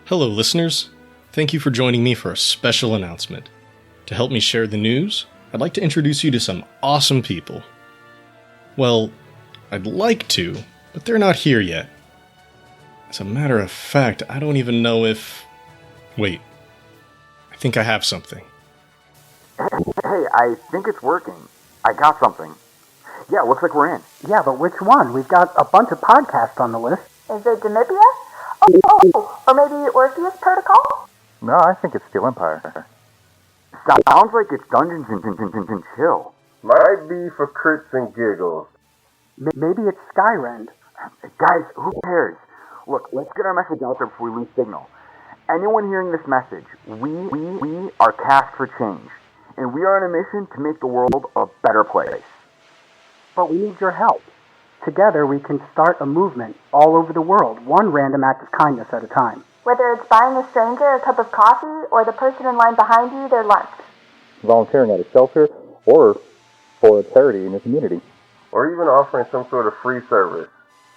Hello, listeners. Thank you for joining me for a special announcement. To help me share the news, I'd like to introduce you to some awesome people. Well, I'd like to, but they're not here yet. As a matter of fact, I don't even know if... Wait. I think I have something. Hey, I think it's working. I got something. Yeah, looks like we're in. Yeah, but which one? We've got a bunch of podcasts on the list. Is it Demipia? Oh, or maybe Orpheus Protocol? No, I think it's Steel Empire. Sounds like it's Dungeons and Chill. Might be for crits and giggles. Maybe it's Skyrend. Guys, who cares? Look, let's get our message out there before we lose signal. Anyone hearing this message, we are Cast for Change, and we are on a mission to make the world a better place. But we need your help. Together we can start a movement all over the world, one random act of kindness at a time. Whether it's buying a stranger a cup of coffee or the person in line behind you their lunch. Volunteering at a shelter or for a charity in your community. Or even offering some sort of free service,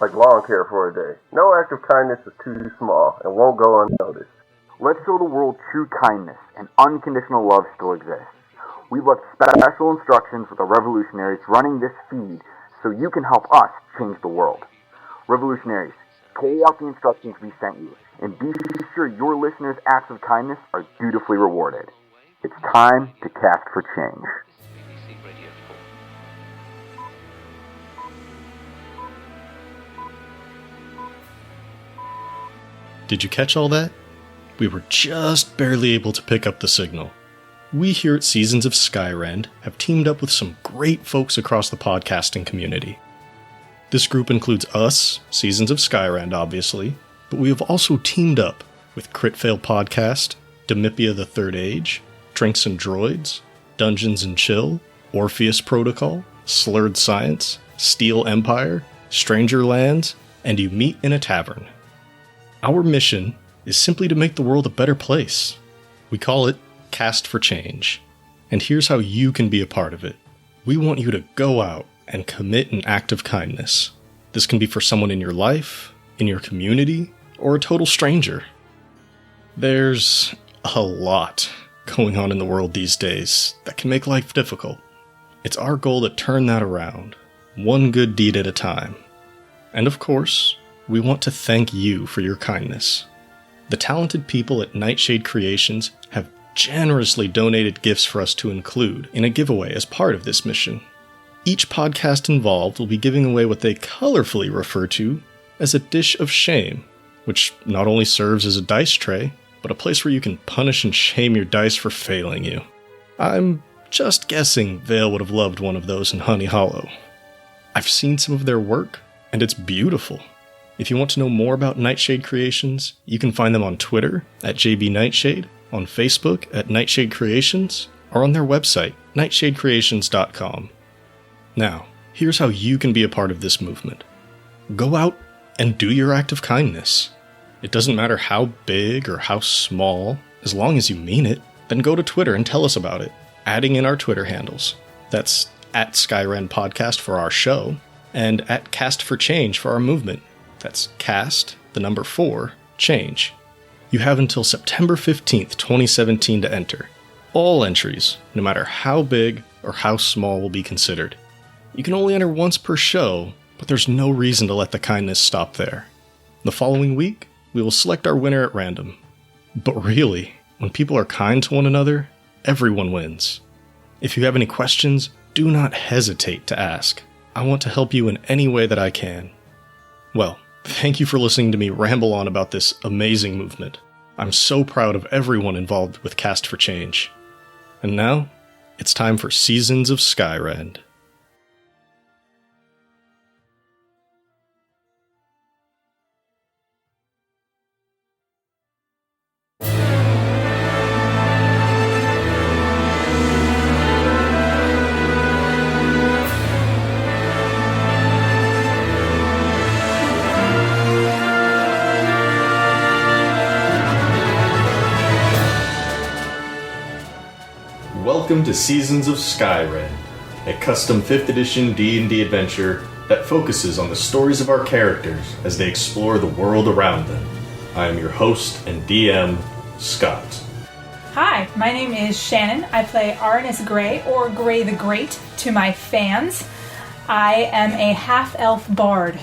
like lawn care for a day. No act of kindness is too small and won't go unnoticed. Let's show the world true kindness and unconditional love still exists. We've left special instructions with the revolutionaries running this feed so you can help us change the world. Revolutionaries, carry out the instructions we sent you, and be sure your listeners' acts of kindness are dutifully rewarded. It's time to cast for change. Did you catch all that? We were just barely able to pick up the signal. We here at Seasons of Skyrend have teamed up with some great folks across the podcasting community. This group includes us, Seasons of Skyrend obviously, but we have also teamed up with Crit Fail Podcast, Demipia the Third Age, Drinks and Droids, Dungeons and Chill, Orpheus Protocol, Slurred Science, Steel Empire, Stranger Lands, and You Meet in a Tavern. Our mission is simply to make the world a better place. We call it Cast for Change. And here's how you can be a part of it. We want you to go out and commit an act of kindness. This can be for someone in your life, in your community, or a total stranger. There's a lot going on in the world these days that can make life difficult. It's our goal to turn that around, one good deed at a time. And of course, we want to thank you for your kindness. The talented people at Nightshade Creations have generously donated gifts for us to include in a giveaway as part of this mission. Each podcast involved will be giving away what they colorfully refer to as a dish of shame, which not only serves as a dice tray, but a place where you can punish and shame your dice for failing you. I'm just guessing Vale would have loved one of those in Honey Hollow. I've seen some of their work, and it's beautiful. If you want to know more about Nightshade Creations, you can find them on Twitter at JBNightshade, on Facebook at Nightshade Creations, or on their website, nightshadecreations.com. Now, here's how you can be a part of this movement. Go out and do your act of kindness. It doesn't matter how big or how small, as long as you mean it. Then go to Twitter and tell us about it, adding in our Twitter handles. That's at Skyrend Podcast for our show, and at Cast for Change for our movement. That's Cast, the number 4, Change. You have until September 15th, 2017 to enter. All entries, no matter how big or how small, will be considered. You can only enter once per show, but there's no reason to let the kindness stop there. The following week, we will select our winner at random. But really, when people are kind to one another, everyone wins. If you have any questions, do not hesitate to ask. I want to help you in any way that I can. Well, thank you for listening to me ramble on about this amazing movement. I'm so proud of everyone involved with Cast for Change. And now, it's time for Seasons of Skyrend. Welcome to Seasons of Skyrend, a custom 5th edition D&D adventure that focuses on the stories of our characters as they explore the world around them. I am your host and DM, Scott. Hi, my name is Shannon. I play Arnis Grey, or Grey the Great, to my fans. I am a half-elf bard.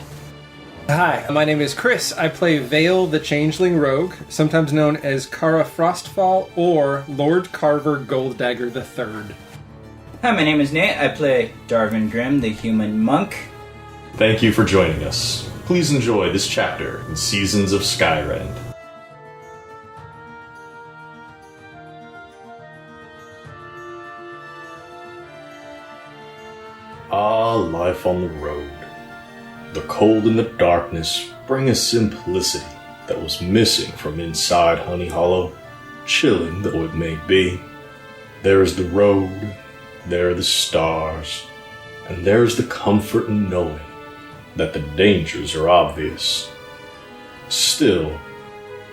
Hi, my name is Chris. I play Vale the Changeling Rogue, sometimes known as Kara Frostfall or Lord Carver Golddagger III. Hi, my name is Nate. I play Darvin Grimm, the human monk. Thank you for joining us. Please enjoy this chapter in Seasons of Skyrend. Ah, life on the road. The cold and the darkness bring a simplicity that was missing from inside Honey Hollow, chilling though it may be. There is the road, there are the stars, and there is the comfort in knowing that the dangers are obvious. Still,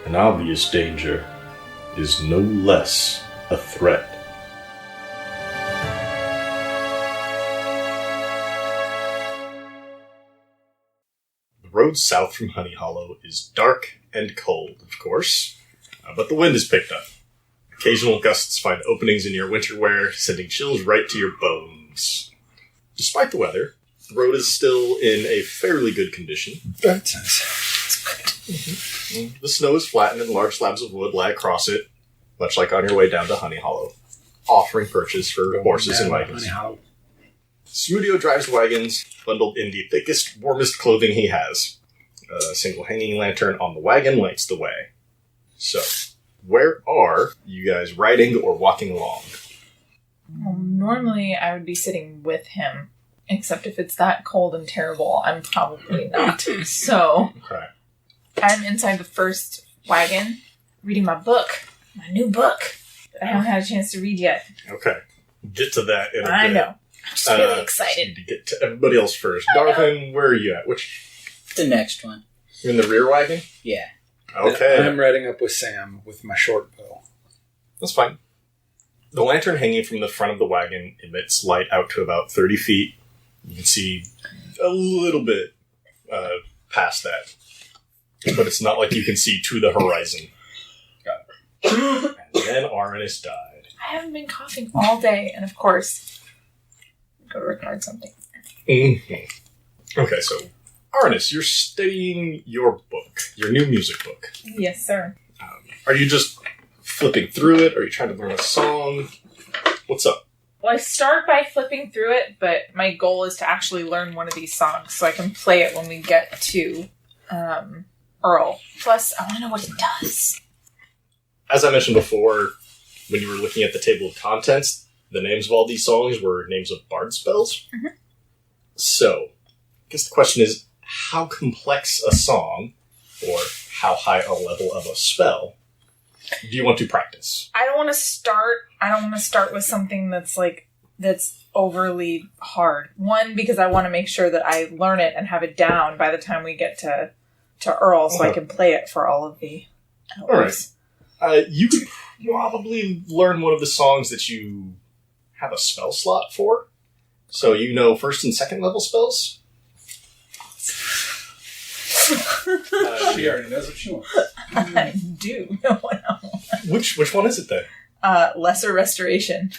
an obvious danger is no less a threat. The road south from Honey Hollow is dark and cold, of course, but the wind has picked up. Occasional gusts find openings in your winter wear, sending chills right to your bones. Despite the weather, the road is still in a fairly good condition. That's good. Mm-hmm. The snow is flattened and large slabs of wood lie across it, much like on your way down to Honey Hollow, offering perches for horses and wagons. Smudio drives the wagons, bundled in the thickest, warmest clothing he has. A single hanging lantern on the wagon lights the way. So, where are you guys riding or walking along? Well, normally I would be sitting with him, except if it's that cold and terrible, I'm probably not. So, Okay. I'm inside the first wagon, reading my book, my new book, that I haven't had a chance to read yet. Okay. Get to that in a bit. I know. I'm just really excited. Need to get to everybody else first. Darvin, where are you at? The next one. You're in the rear wagon? Yeah. Okay. I'm riding up with Sam with my short bow. That's fine. The lantern hanging from the front of the wagon emits light out to about 30 feet. You can see a little bit past that. But it's not like you can see to the horizon. Got it. And then Arnis died. I haven't been coughing all day, and of course, go to record something. Mm-hmm. Okay, so Arnis, you're studying your book, your new music book. Yes, sir. Are you just flipping through it? Are you trying to learn a song? What's up? Well, I start by flipping through it, but my goal is to actually learn one of these songs so I can play it when we get to Earl. Plus, I want to know what it does. As I mentioned before, when you were looking at the table of contents, the names of all these songs were names of bard spells. Mm-hmm. So, I guess the question is, how complex a song, or how high a level of a spell, do you want to practice? I don't want to start with something that's overly hard. One, because I want to make sure that I learn it and have it down by the time we get to Earl, so I can play it for all of the hours. All right. You could probably learn one of the songs that you have a spell slot for. So you know first and second level spells? She already knows what she wants. I do know what I want. Which one is it then? Lesser Restoration.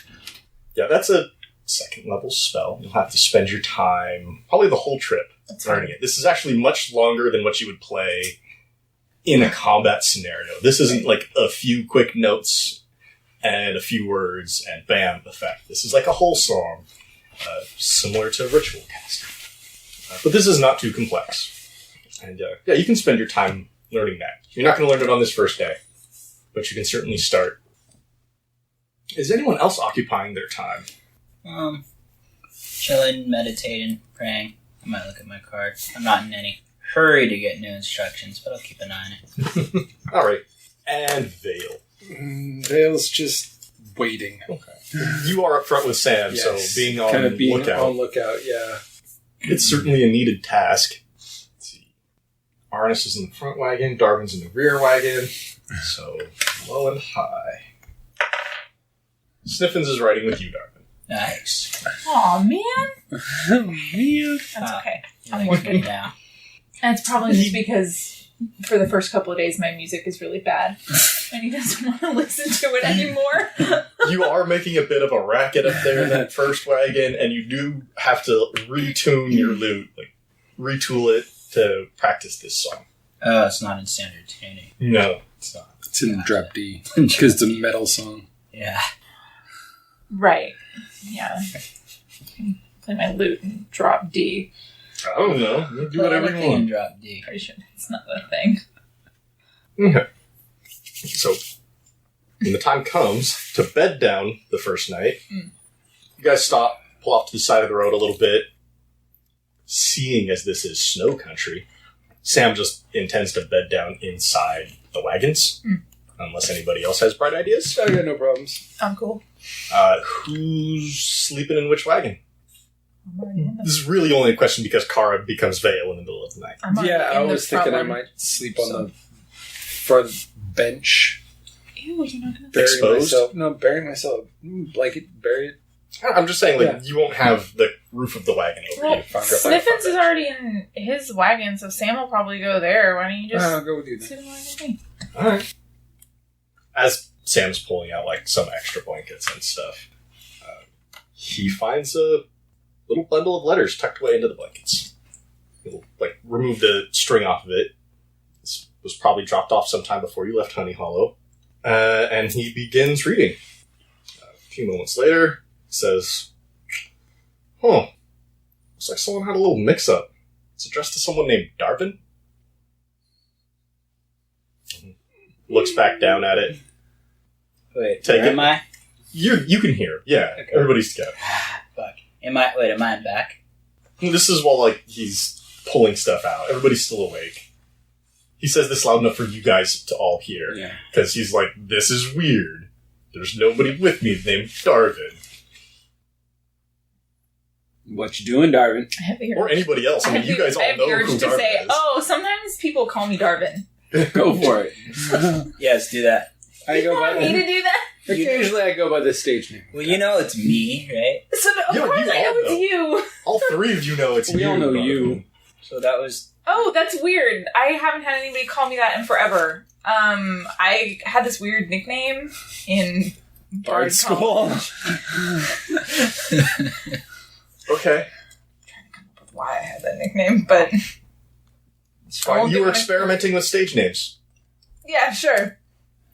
Yeah, that's a second level spell. You'll have to spend your time, probably the whole trip, learning it. This is actually much longer than what you would play in a combat scenario. This isn't like a few quick notes and a few words and bam, effect. This is like a whole song, similar to ritual casting. But this is not too complex. And yeah, you can spend your time learning that. You're not going to learn it on this first day, but you can certainly start. Is anyone else occupying their time? Chilling, meditating, praying. I might look at my card. I'm not in any hurry to get new instructions, but I'll keep an eye on it. All right. And Vale. Vale's just waiting. Okay. You are up front with Sam, Yes. so being on kind of being lookout. on lookout, yeah. It's certainly a needed task. Let's see. Arnis is in the front wagon, Darvin's in the rear wagon. So, low and high. Sniffins is riding with you, Darvin. Nice. Aw, man. Man. That's okay. I'm Like working. now. And it's probably just because for the first couple of days, my music is really bad, and he doesn't want to listen to it anymore. You are making a bit of a racket up there in that first wagon, and you do have to retune your lute, like retool it to practice this song. Oh, it's not in standard tuning. No, it's not. It's in drop D because it's a metal song. Yeah. Right. Yeah. Play my lute and drop D. I don't know. You do whatever you want. Drop D. Pretty sure it's not a thing. Okay. So, when the time comes to bed down the first night, you guys stop, pull off to the side of the road a little bit. Seeing as this is snow country, Sam just intends to bed down inside the wagons. Unless anybody else has bright ideas. I got no problems. I'm cool. Who's sleeping in which wagon? I'm already in This is really only a question because Kara becomes Vale in the middle of the night. I was thinking I might sleep on the front bench. Ew, you're not going to... Exposed? Bury myself. Blanket, bury it. I'm just saying, you won't have the roof of the wagon over you. Sniffins is already in his wagon, so Sam will probably go there. Why don't you just... I'll go with you then. Sit in the wagon with me? Alright. As Sam's pulling out, some extra blankets and stuff, he finds a little bundle of letters tucked away into the blankets. He'll, remove the string off of it. This was probably dropped off sometime before you left Honey Hollow. And he begins reading. A few moments later, he says, looks like someone had a little mix-up. It's addressed to someone named Darvin. Looks back down at it. Wait, where am I? You can hear. Yeah, okay. Everybody's together. Fuck. Am I back? This is while, he's pulling stuff out. Everybody's still awake. He says this loud enough for you guys to all hear. Yeah. Because he's like, this is weird. There's nobody with me named Darvin. What you doing, Darvin? Or anybody else. I mean, you guys all know who Darvin is. Sometimes people call me Darvin. Go for it. Yes, do that. You want me to do that? Occasionally I go by the stage name. Well, you know it's me, right? So, of course I know it's you. All three of you know it's you. We all know you. So that was... Oh, that's weird. I haven't had anybody call me that in forever. I had this weird nickname in Bard school. Okay. I'm trying to come up with why I had that nickname, but... It's fine. You were experimenting with stage names. Yeah, sure.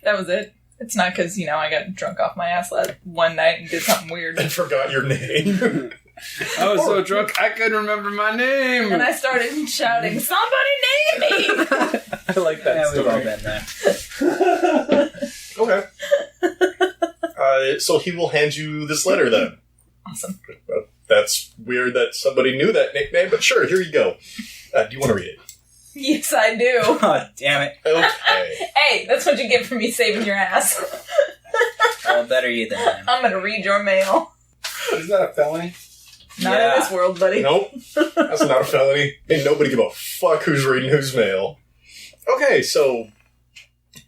That was it. It's not because, I got drunk off my ass one night and did something weird. And forgot your name. I was so drunk I couldn't remember my name. And I started shouting, "Somebody name me!" I like that story. We've all been there. Okay. So he will hand you this letter then. Awesome. That's weird that somebody knew that nickname, but sure, here you go. Do you want to read it? Yes, I do. Oh, damn it. Okay. Hey, that's what you get for me saving your ass. Well, better you than him. I'm going to read your mail. Is that a felony? Not in this world, buddy. Nope. That's not a felony. Ain't nobody give a fuck who's reading whose mail. Okay, so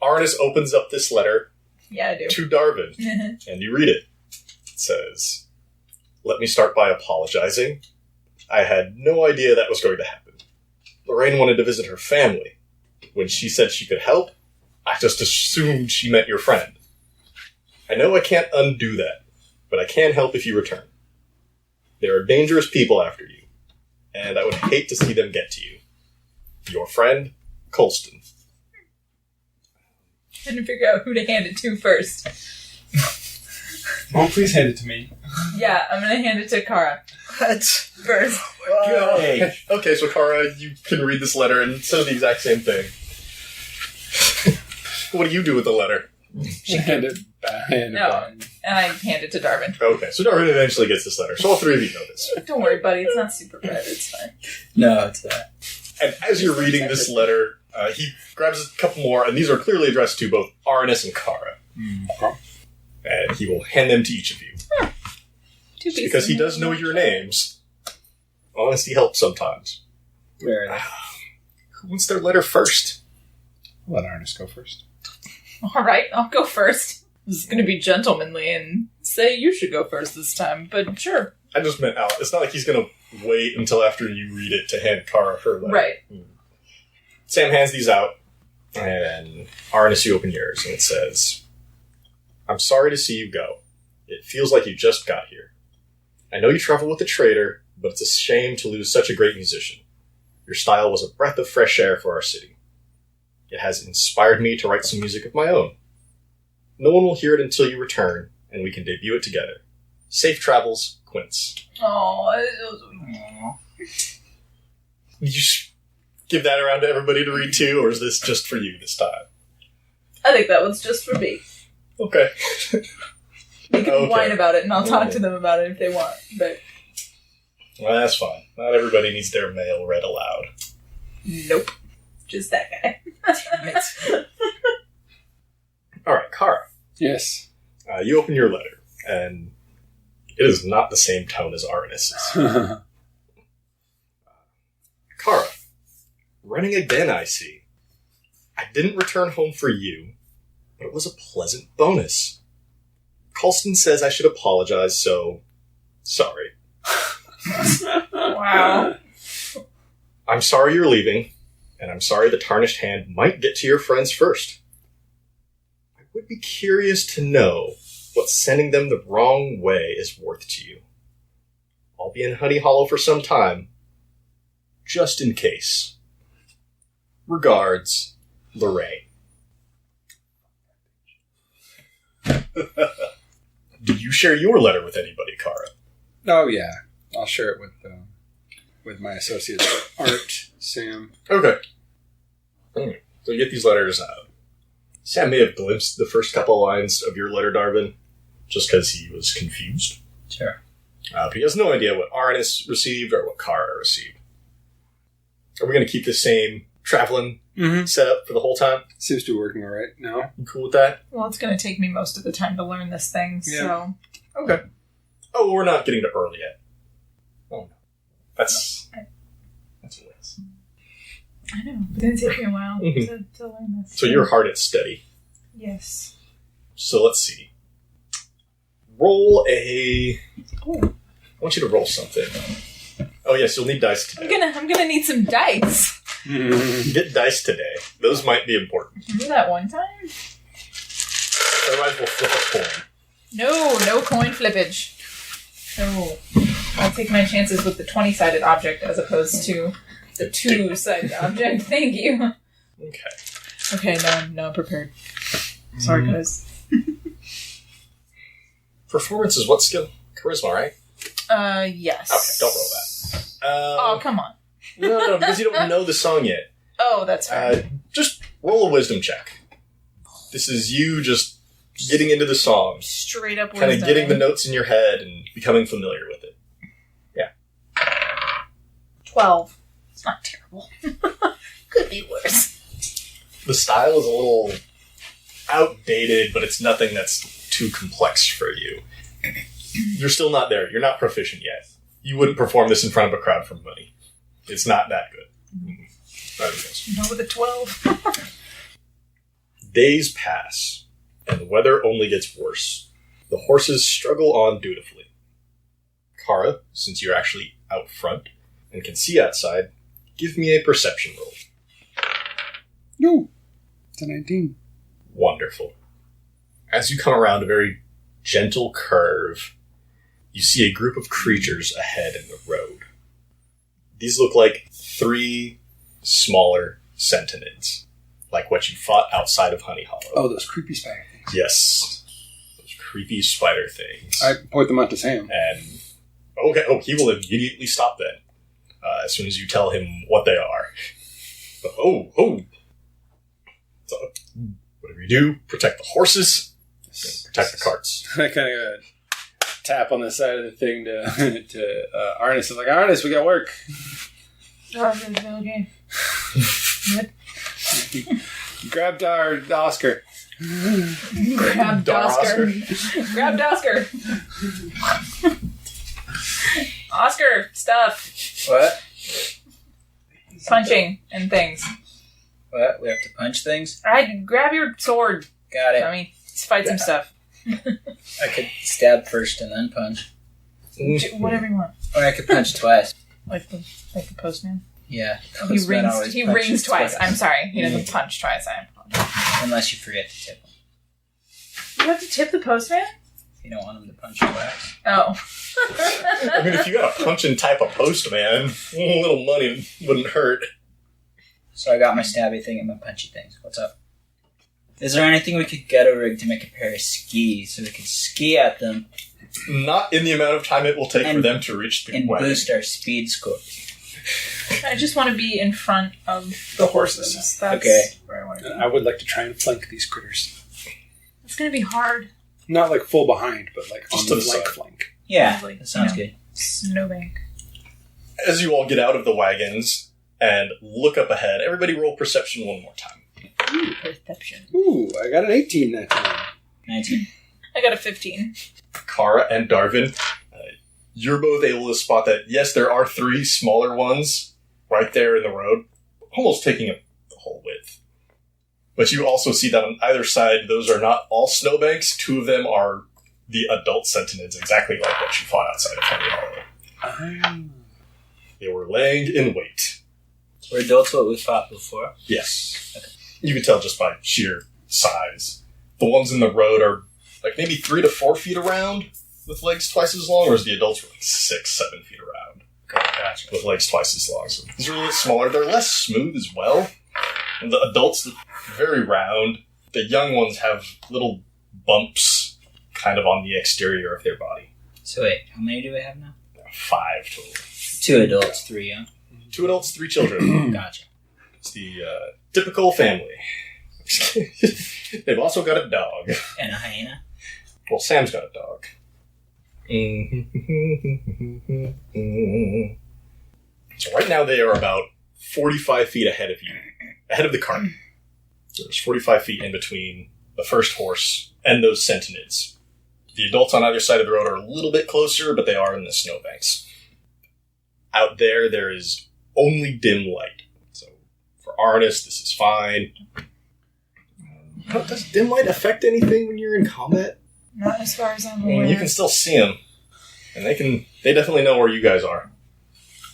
Arnis opens up this letter to Darvin, and you read it. It says, "Let me start by apologizing. I had no idea that was going to happen. Lorraine wanted to visit her family. When she said she could help, I just assumed she meant your friend. I know I can't undo that, but I can help if you return. There are dangerous people after you, and I would hate to see them get to you. Your friend, Colston." Trying to figure out who to hand it to first. Oh, please hand it to me. Yeah, I'm going to hand it to Kara. What? First. Okay, so Kara, you can read this letter and it says the exact same thing. What do you do with the letter? She hand it back. And I hand it to Darvin. Okay, so Darvin eventually gets this letter. So all three of you know this. Don't worry, buddy. It's not super private. It's fine. No, it's not. And as you're reading this letter, he grabs a couple more, and these are clearly addressed to both Arnis and Kara. Okay. And he will hand them to each of you. Because he does know your names. Honesty helps sometimes. Where are they? Who wants their letter first? Let Arnis go first. All right, I'll go first. This is going to be gentlemanly and say you should go first this time, but sure. I just meant out. It's not like he's going to wait until after you read it to hand Kara her letter. Right. Sam hands these out, and Arnis, you open yours, and it says, I'm sorry to see you go. It feels like you just got here. I know you travel with a trader, but it's a shame to lose such a great musician. Your style was a breath of fresh air for our city. It has inspired me to write some music of my own. No one will hear it until you return, and we can debut it together. Safe travels, Quince. Oh, that was so sweet. Did you give that around to everybody to read too, or is this just for you this time? I think that one's just for me. Okay. They can whine about it, and I'll talk to them about it if they want. But well, that's fine. Not everybody needs their mail read aloud. Nope. Just that guy. All right, Kara. Yes. You open your letter, and it is not the same tone as Arnis's. Kara, running again, I see. I didn't return home for you, but it was a pleasant bonus. Colston says I should apologize, so sorry. Wow. I'm sorry you're leaving, and I'm sorry the Tarnished Hand might get to your friends first. I would be curious to know what sending them the wrong way is worth to you. I'll be in Honey Hollow for some time, just in case. Regards, Lorraine. Do you share your letter with anybody, Kara? Oh, yeah. I'll share it with my associates at Art, Sam. Okay. So you get these letters. Sam may have glimpsed the first couple lines of your letter, Darvin, just because he was confused. Sure. But he has no idea what Arnis received or what Kara received. Are we going to keep the same traveling setup for the whole time? Seems to be working all right now. You cool with that? Well, it's going to take me most of the time to learn this thing, so... Okay. Oh, we're not getting to Earl yet. Oh, no. That's what it is. I know, but it's going to take me a while to learn this. So you're hard at study. Yes. So let's see. Roll a... I want you to roll something. Oh, yes, you'll need dice today. I'm gonna need some dice. Get dice today. Those might be important. Remember that one time? Otherwise, we'll flip a coin. No coin flippage. No. I'll take my chances with the 20-sided object as opposed to the 2-sided object. Thank you. Okay. Okay, now I'm prepared. Sorry, guys. Performance is what skill? Charisma, right? Yes. Okay, don't roll that. Oh, come on. No, because you don't know the song yet. Oh, that's fine. Just roll a wisdom check. This is you just getting into the song. Straight up wisdom. Kind of getting the notes in your head and becoming familiar with it. Yeah. 12. It's not terrible. Could be worse. The style is a little outdated, but it's nothing that's too complex for you. You're still not there. You're not proficient yet. You wouldn't perform this in front of a crowd for money. It's not that good. No, with a 12. Days pass, and the weather only gets worse. The horses struggle on dutifully. Kara, since you're actually out front and can see outside, give me a perception roll. No. It's a 19. Wonderful. As you come around a very gentle curve, you see a group of creatures ahead in the road. These look like 3 smaller centenids, like what you fought outside of Honey Hollow. Oh, those creepy spider things. Yes. Those creepy spider things. I point them out to Sam. And, he will immediately stop then, as soon as you tell him what they are. So, whatever you do, protect the horses, protect the carts. I kind of tap on the side of the thing to Arnis. I'm like, Arnis, we got work. Okay. What? Grabbed our Oscar. Grabbed Oscar. Grabbed Oscar. Oscar, stuff. What? Punching and things. What? We have to punch things? Alright, grab your sword. Got it. I mean, let's fight some stuff. I could stab first and then punch. Whatever you want. Or I could punch twice. Like the postman? Yeah. He Postman always rings punches twice. I'm sorry. He doesn't punch twice. I apologize. Unless you forget to tip him. You have to tip the postman? You don't want him to punch you twice. Oh. I mean, if you got a punch and type of postman, a little money wouldn't hurt. So I got my stabby thing and my punchy things. What's up? Is there anything we could get a rig to make a pair of skis so we could ski at them? Not in the amount of time it will take for them to reach the and wagon. boost our speed score. I just want to be in front of the horses. That's Okay. where I want to be. I would like to try and flank these critters. It's going to be hard. Not like full behind, but like Just on to the the flank. Yeah, Like, that sounds you know, good. Snowbank. As you all get out of the wagons and look up ahead, everybody roll perception one more time. Ooh, perception. Ooh, I got an 18 that time. 19. I got a 15. Kara and Darvin, you're both able to spot that, yes, there are 3 smaller ones right there in the road, almost taking up the whole width. But you also see that on either side, those are not all snowbanks. 2 of them are the adult Sentinids, exactly like what you fought outside of Henry Hollow. They were laying in wait. Were adults what we fought before? Yes. Okay. You can tell just by sheer size. The ones in the road are like maybe 3 to 4 feet around, with legs twice as long, whereas the adults were like 6, 7 feet around. Okay, gotcha. With legs twice as long. So these are a little smaller. They're less smooth as well. And the adults look very round. The young ones have little bumps kind of on the exterior of their body. So wait, how many do we have now? 5 total. 2 adults, 3 young. 2 adults, 3 children. Gotcha. It's the typical family. They've also got a dog. And a hyena? Well, Sam's got a dog. So right now they are about 45 feet ahead of you. Ahead of the cart. There's 45 feet in between the first horse and those Sentinids. The adults on either side of the road are a little bit closer, but they are in the snowbanks. Out there is only dim light. So for Arnis, this is fine. Does dim light affect anything when you're in combat? Not as far as I'm I mean, aware. you can still see them. And they definitely know where you guys are.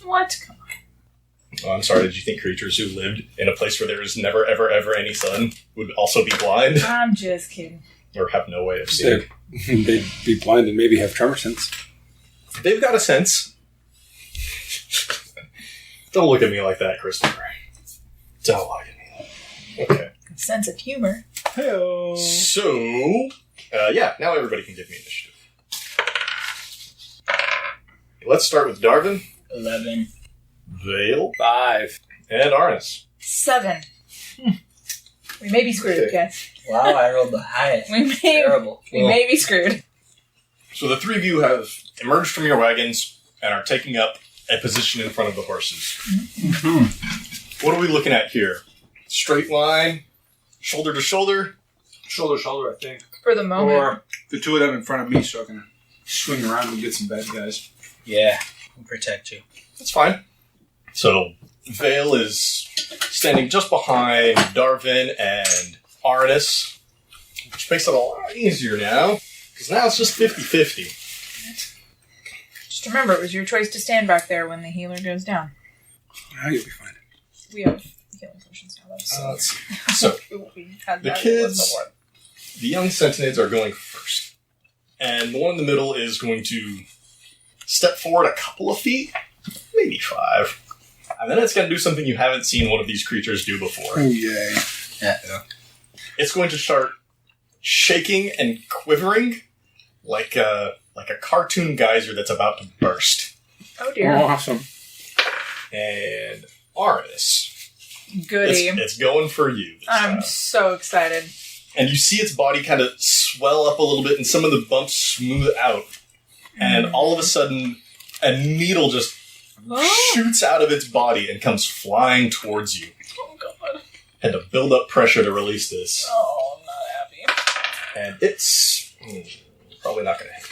What? Come on. Oh, I'm sorry, did you think creatures who lived in a place where there is never, ever, ever any sun would also be blind? I'm just kidding. Or have no way of seeing? They'd be blind and maybe have tremor sense. They've got a sense. Don't look at me like that, Christopher. Don't look at me. Okay. Sense of humor. Hey-o. So, now everybody can give me initiative. Let's start with Darvin, 11. Vale, 5. and Arnis. 7. We may be screwed, Okay. guys. Wow, I rolled the highest. We Terrible. may be screwed. So the 3 of you have emerged from your wagons and are taking up a position in front of the horses. Mm-hmm. What are we looking at here? Straight line? Shoulder to shoulder? Shoulder to shoulder, I think. For the moment. Or the 2 of them in front of me so I can swing around and get some bad guys. Yeah, we'll protect you. That's fine. So Vale is standing just behind Darvin and Arnis, which makes it a lot easier now, because now it's just 50-50. Just remember, it was your choice to stand back there when the healer goes down. Now you'll be fine. We have healing potions now, though. So, Let's see. So we had the that kids, before. the young Sentinids are going first. And the one in the middle is going to step forward a couple of feet, maybe 5. And then it's going to do something you haven't seen one of these creatures do before. Oh, yay. Uh-oh. It's going to start shaking and quivering like a cartoon geyser that's about to burst. Oh, dear. Awesome. And Arnis, Goody. it's going for you this I'm time. so excited. And you see its body kind of swell up a little bit and some of the bumps smooth out. And all of a sudden, a needle just shoots out of its body and comes flying towards you. Oh, God. Had to build up pressure to release this. Oh, I'm not happy. And it's probably not going to hit.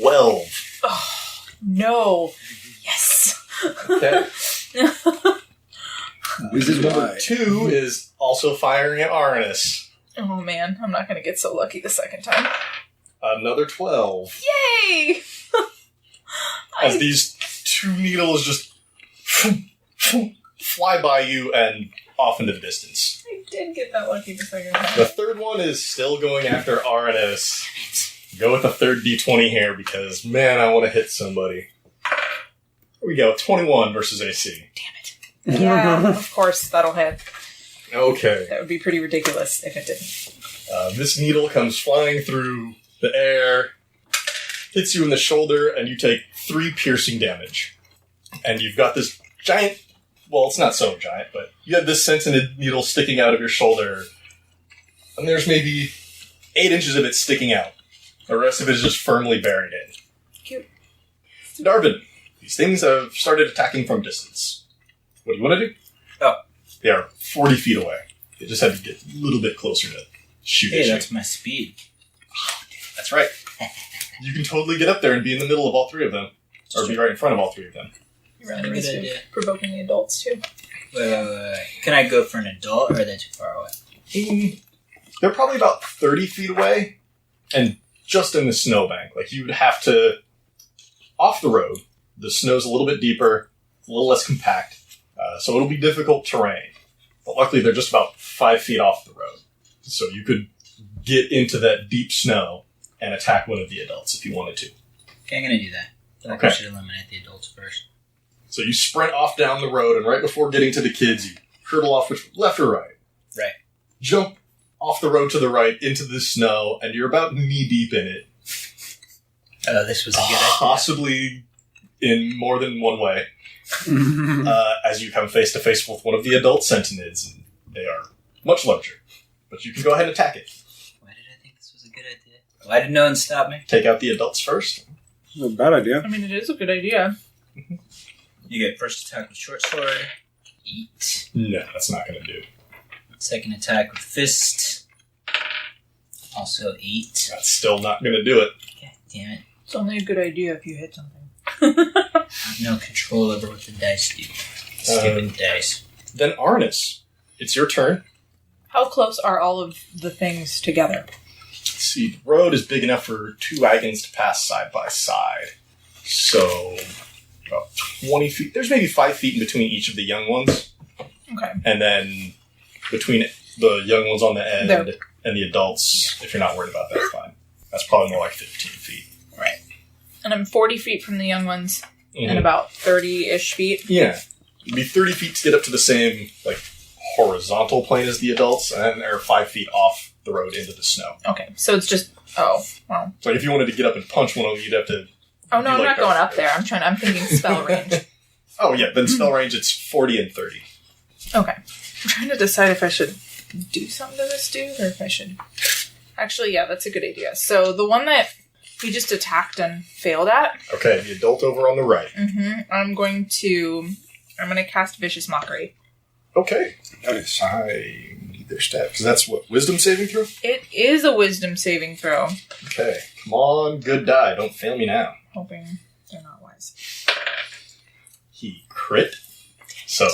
12. Oh, no. Yes. Okay. This is Number 2 is also firing at Arnis. Oh, man. I'm not going to get so lucky the second time. Another 12. Yay! As these 2 needles just fly by you and off into the distance. I did get that lucky the second time. The third one is still going after RNS. Go with a third D20 here because, man, I want to hit somebody. Here we go, 21 versus AC. Damn it. Yeah, of course, that'll hit. Okay. That would be pretty ridiculous if it didn't. This needle comes flying through the air, hits you in the shoulder, and you take 3 piercing damage. And you've got this giant... Well, it's not so giant, but you have this sensitive needle sticking out of your shoulder, and there's maybe 8 inches of it sticking out. The rest of it is just firmly buried in. Cute. Darvin, these things have started attacking from distance. What do you want to do? Oh. They are 40 feet away. They just had to get a little bit closer to shoot at Hey, you. that's my speed. That's right. You can totally get up there and be in the middle of all 3 of them. Or be right in front of all 3 of them. You really need to provoking the adults, too. Wait. Can I go for an adult, or are they too far away? They're probably about 30 feet away, and just in the snowbank. Like, you'd have to... Off the road, the snow's a little bit deeper, a little less compact, so it'll be difficult terrain. But luckily, they're just about 5 feet off the road. So you could get into that deep snow and attack one of the adults if you wanted to. Okay, I'm going to do that. I think Okay. I should eliminate the adults first. So you sprint off down the road, and right before getting to the kids, you hurtle off left or right. Right. Jump off the road to the right into the snow, and you're about knee-deep in it. Oh, this was a good idea. Possibly in more than one way. As you come face-to-face with one of the adult Sentinids, and they are much larger. But you can go ahead and attack it. Why did I think this was a good idea? Why did no one stop me? Take out the adults first. Not a bad idea. I mean, it is a good idea. You get first attack with short sword. Eat. No, that's not going to do. Second attack with fist. Also eat. That's still not going to do it. God damn it. It's only a good idea if you hit something. I have no control over what the dice do. Stupid dice. Then Arnis, it's your turn. How close are all of the things together? Let's see, the road is big enough for 2 wagons to pass side by side. So, about 20 feet. There's maybe 5 feet in between each of the young ones. Okay. And then between the young ones on the end There. and the adults, if you're not worried about that, it's fine. That's probably more like 15 feet. Right. And I'm 40 feet from the young ones Mhm. and about 30-ish feet. Yeah. It'd be 30 feet to get up to the same, horizontal plane as the adults, and then they're 5 feet off the road into the snow. Okay, so it's just... Oh, well. So if you wanted to get up and punch one of them, you'd have to... Oh, no, do I'm like not going Darth up there. I'm thinking spell range. Oh, yeah, then spell range, it's 40 and 30. Okay. I'm trying to decide if I should do something to this dude or if I should... Actually, yeah, that's a good idea. So the one that he just attacked and failed at... Okay, the adult over on the right. I'm going to cast Vicious Mockery. Okay. Nice. I need their stat, because that's what, wisdom saving throw? It is a wisdom saving throw. Okay, come on, good die, don't fail me now. Hoping they're not wise. He crit, so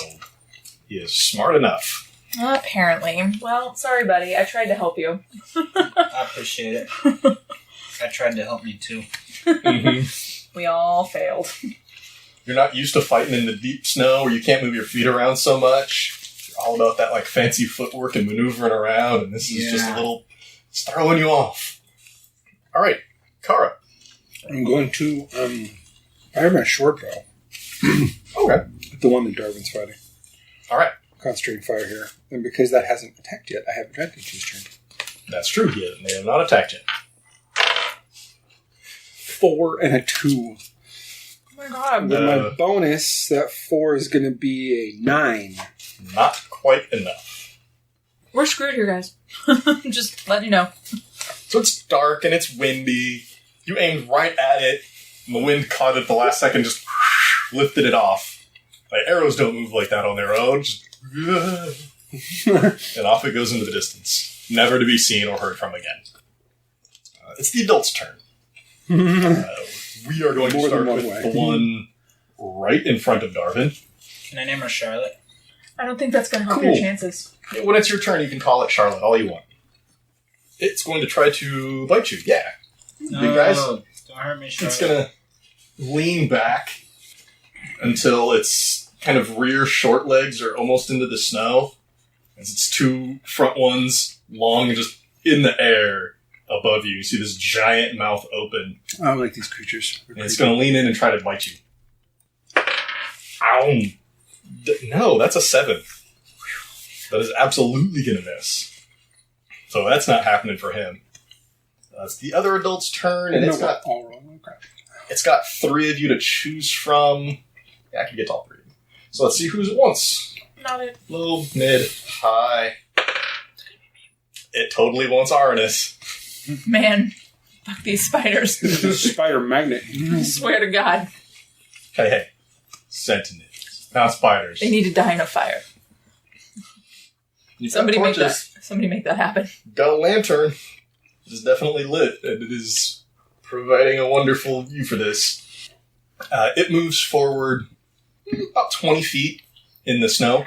he is smart enough. Apparently. Well, sorry, buddy. I tried to help you. I appreciate it. I tried to help me too. We all failed. You're not used to fighting in the deep snow where you can't move your feet around so much. You're all about that fancy footwork and maneuvering around, and this is just a little... It's throwing you off. Alright, Kara. I'm going to, I have my short bow. Okay. The one that Darwin's fighting. Alright. Concentrating fire here. And because that hasn't attacked yet, I have advantage this turn. That's true, they have not attacked yet. 4 and a 2. Oh my god. With my bonus, that 4 is going to be a 9. Not quite enough. We're screwed here, guys. Just letting you know. So it's dark and it's windy. You aimed right at it, and the wind caught it at the last second, just lifted it off. Arrows don't move like that on their own. Just, and off it goes into the distance. Never to be seen or heard from again. It's the adult's turn. We are going to start with the one right in front of Darvin. Can I name her Charlotte? I don't think that's going to help Cool. your chances. When it's your turn, you can call it Charlotte all you want. It's going to try to bite you. Yeah. No, Big guys. don't hurt me, Charlotte. It's going to lean back until it's kind of rear short legs are almost into the snow, as its two front ones long and just in the air above you. You see this giant mouth open. I like these creatures. And it's going to lean in and try to bite you. Ow! No, that's a 7. That is absolutely going to miss. So that's not happening for him. It's the other adult's turn, and it's got 3 of you to choose from. Yeah, I can get to all 3 of you. So let's see who's it wants. Not it. Low, mid, high. It totally wants Arnis. Man, fuck these spiders. Spider magnet. I swear to God. Hey. Centineers. Not spiders. They need to die in a fire. Somebody make that happen. Got a lantern. It is definitely lit, and it is providing a wonderful view for this. It moves forward about 20 feet in the snow,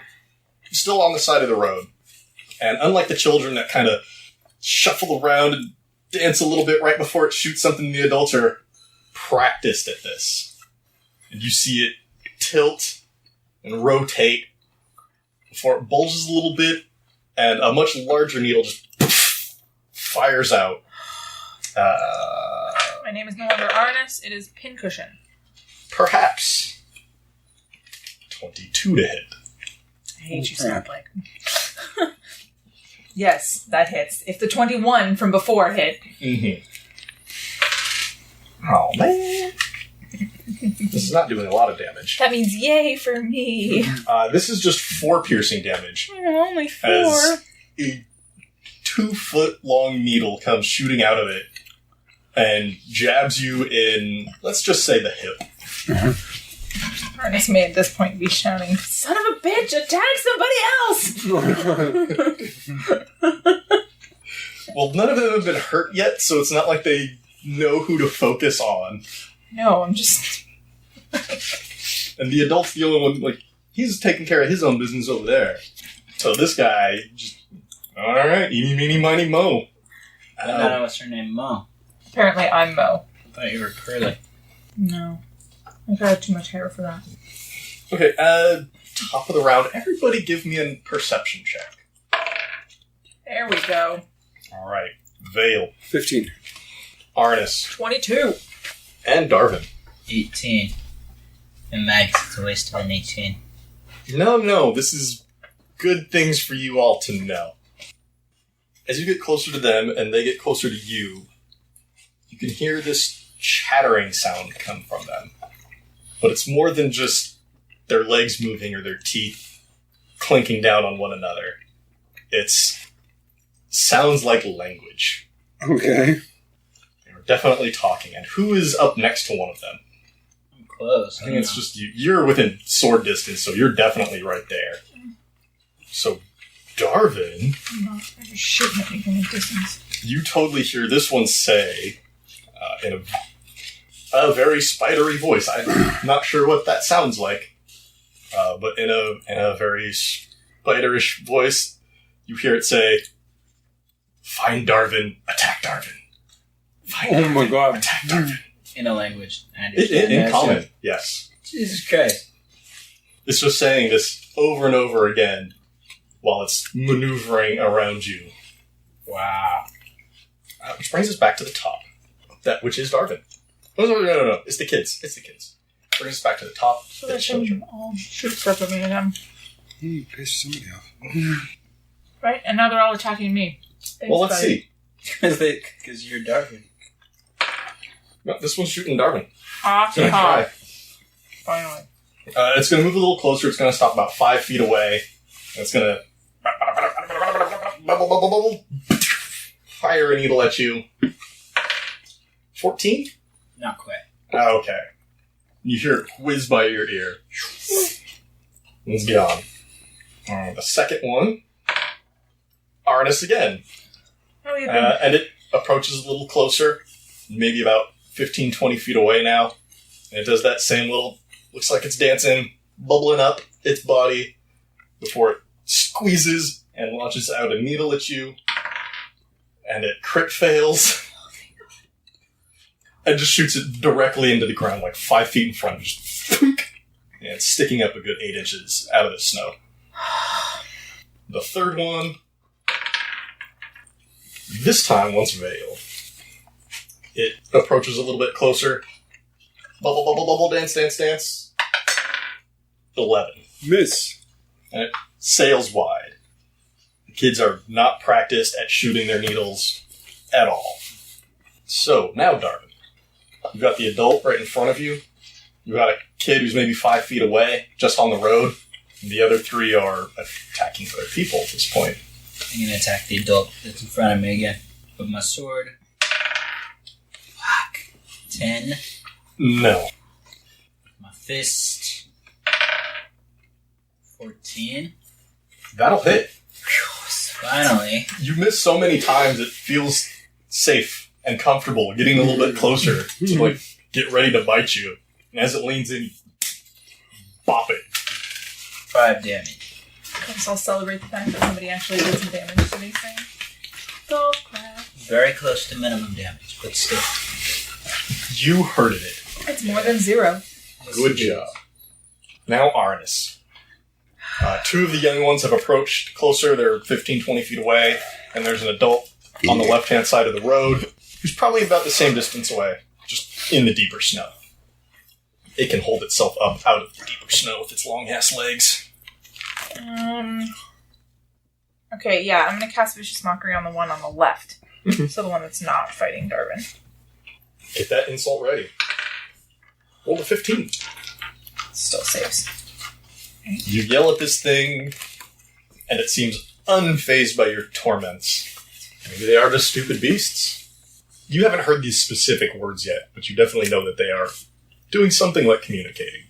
still on the side of the road. And unlike the children that kind of shuffle around and dance a little bit right before it shoots something, the adults are practiced at this. And you see it tilt and rotate before it bulges a little bit, and a much larger needle just fires out. My name is no longer Arnis, it is Pincushion. Perhaps. 22 to hit. I hate you, Snowflake. Yes, that hits. If the 21 from before hit. Mm-hmm. Oh, man. This is not doing a lot of damage. That means yay for me. This is just 4 piercing damage. Oh, only 4. As a 2-foot-long needle comes shooting out of it and jabs you in, let's just say, the hip. Ernest may at this point be shouting, "Son of a bitch, attack somebody else!" Well, none of them have been hurt yet, so it's not like they know who to focus on. No, I'm just... And the adult's the only one, he's taking care of his own business over there. So this guy just, alright, eeny, meeny, miny, mo. I don't know what's her name, Mo. Apparently I'm Mo. I thought you were Curly. No. I got too much hair for that. Okay, top of the round, everybody give me a perception check. There we go. Alright, Vale. 15. Arnis. 22. And Darvin. 18. And Mags, it's a waste of an 18. No, this is good things for you all to know. As you get closer to them and they get closer to you, you can hear this chattering sound come from them. But it's more than just their legs moving or their teeth clinking down on one another. It sounds like language. Okay. They're definitely talking. And who is up next to one of them? I'm close. I think it's just you. You're within sword distance, so you're definitely right there. So, Darvin... I'm not shooting at me from a distance. You totally hear this one say, in a very spidery voice. I'm not sure what that sounds like, but in a very spiderish voice, you hear it say, "Find Darvin, attack Darvin. Find Darvin, my God. attack Darvin." In a language. I understand. In common, yes. Jesus Christ. It's just saying this over and over again while it's maneuvering around you. Wow. Which brings us back to the top. That which is Darvin. No. It's the kids. Brings us back to the top. So the they children. can all shoot stuff at me again. You pissed somebody off. Right? And now they're all attacking me. Thanks, Well, let's buddy. see. Because you're Darwin. No, this one's shooting Darvin. It's Gonna try. Finally. It's going to move a little closer. It's going to stop about 5 feet away. And it's going to fire a needle at you. 14? Not quite. Okay. You hear it whiz by your ear. Let's get on. The second one. Arnis again. How you And it approaches a little closer. Maybe about 15, 20 feet away now. And it does that same little, looks like it's dancing, bubbling up its body before it squeezes and launches out a needle at you. And it crit fails. And just shoots it directly into the ground, like 5 feet in front. Just and sticking up a good 8 inches out of the snow. The third one, this time once Veil. It approaches a little bit closer. Bubble, bubble, bubble, dance, dance, dance. 11. Miss. And it sails wide. The kids are not practiced at shooting their needles at all. So, now, Darwin, you've got the adult right in front of you. You've got a kid who's maybe 5 feet away, just on the road. And the other 3 are attacking other people at this point. I'm going to attack the adult that's in front of me again with my sword. Fuck. 10. No. My fist. 14. That'll hit. Finally. You miss so many times it feels safe and comfortable, getting a little bit closer to get ready to bite you. And as it leans in, you bop it. 5 damage. So I'll celebrate the fact that somebody actually did some damage to these things. Golf clap. Very close to minimum damage, but still. You hurted it. It's more than 0. Good job. Now Arnis. 2 of the young ones have approached closer. They're 15, 20 feet away. And there's an adult on the left-hand side of the road who's probably about the same distance away, just in the deeper snow. It can hold itself up out of the deeper snow with its long-ass legs. Okay, yeah, I'm going to cast Vicious Mockery on the one on the left. So the one that's not fighting Darwin. Get that insult ready. Roll a 15. Still saves. You yell at this thing, and it seems unfazed by your torments. Maybe they are just stupid beasts. You haven't heard these specific words yet, but you definitely know that they are doing something like communicating.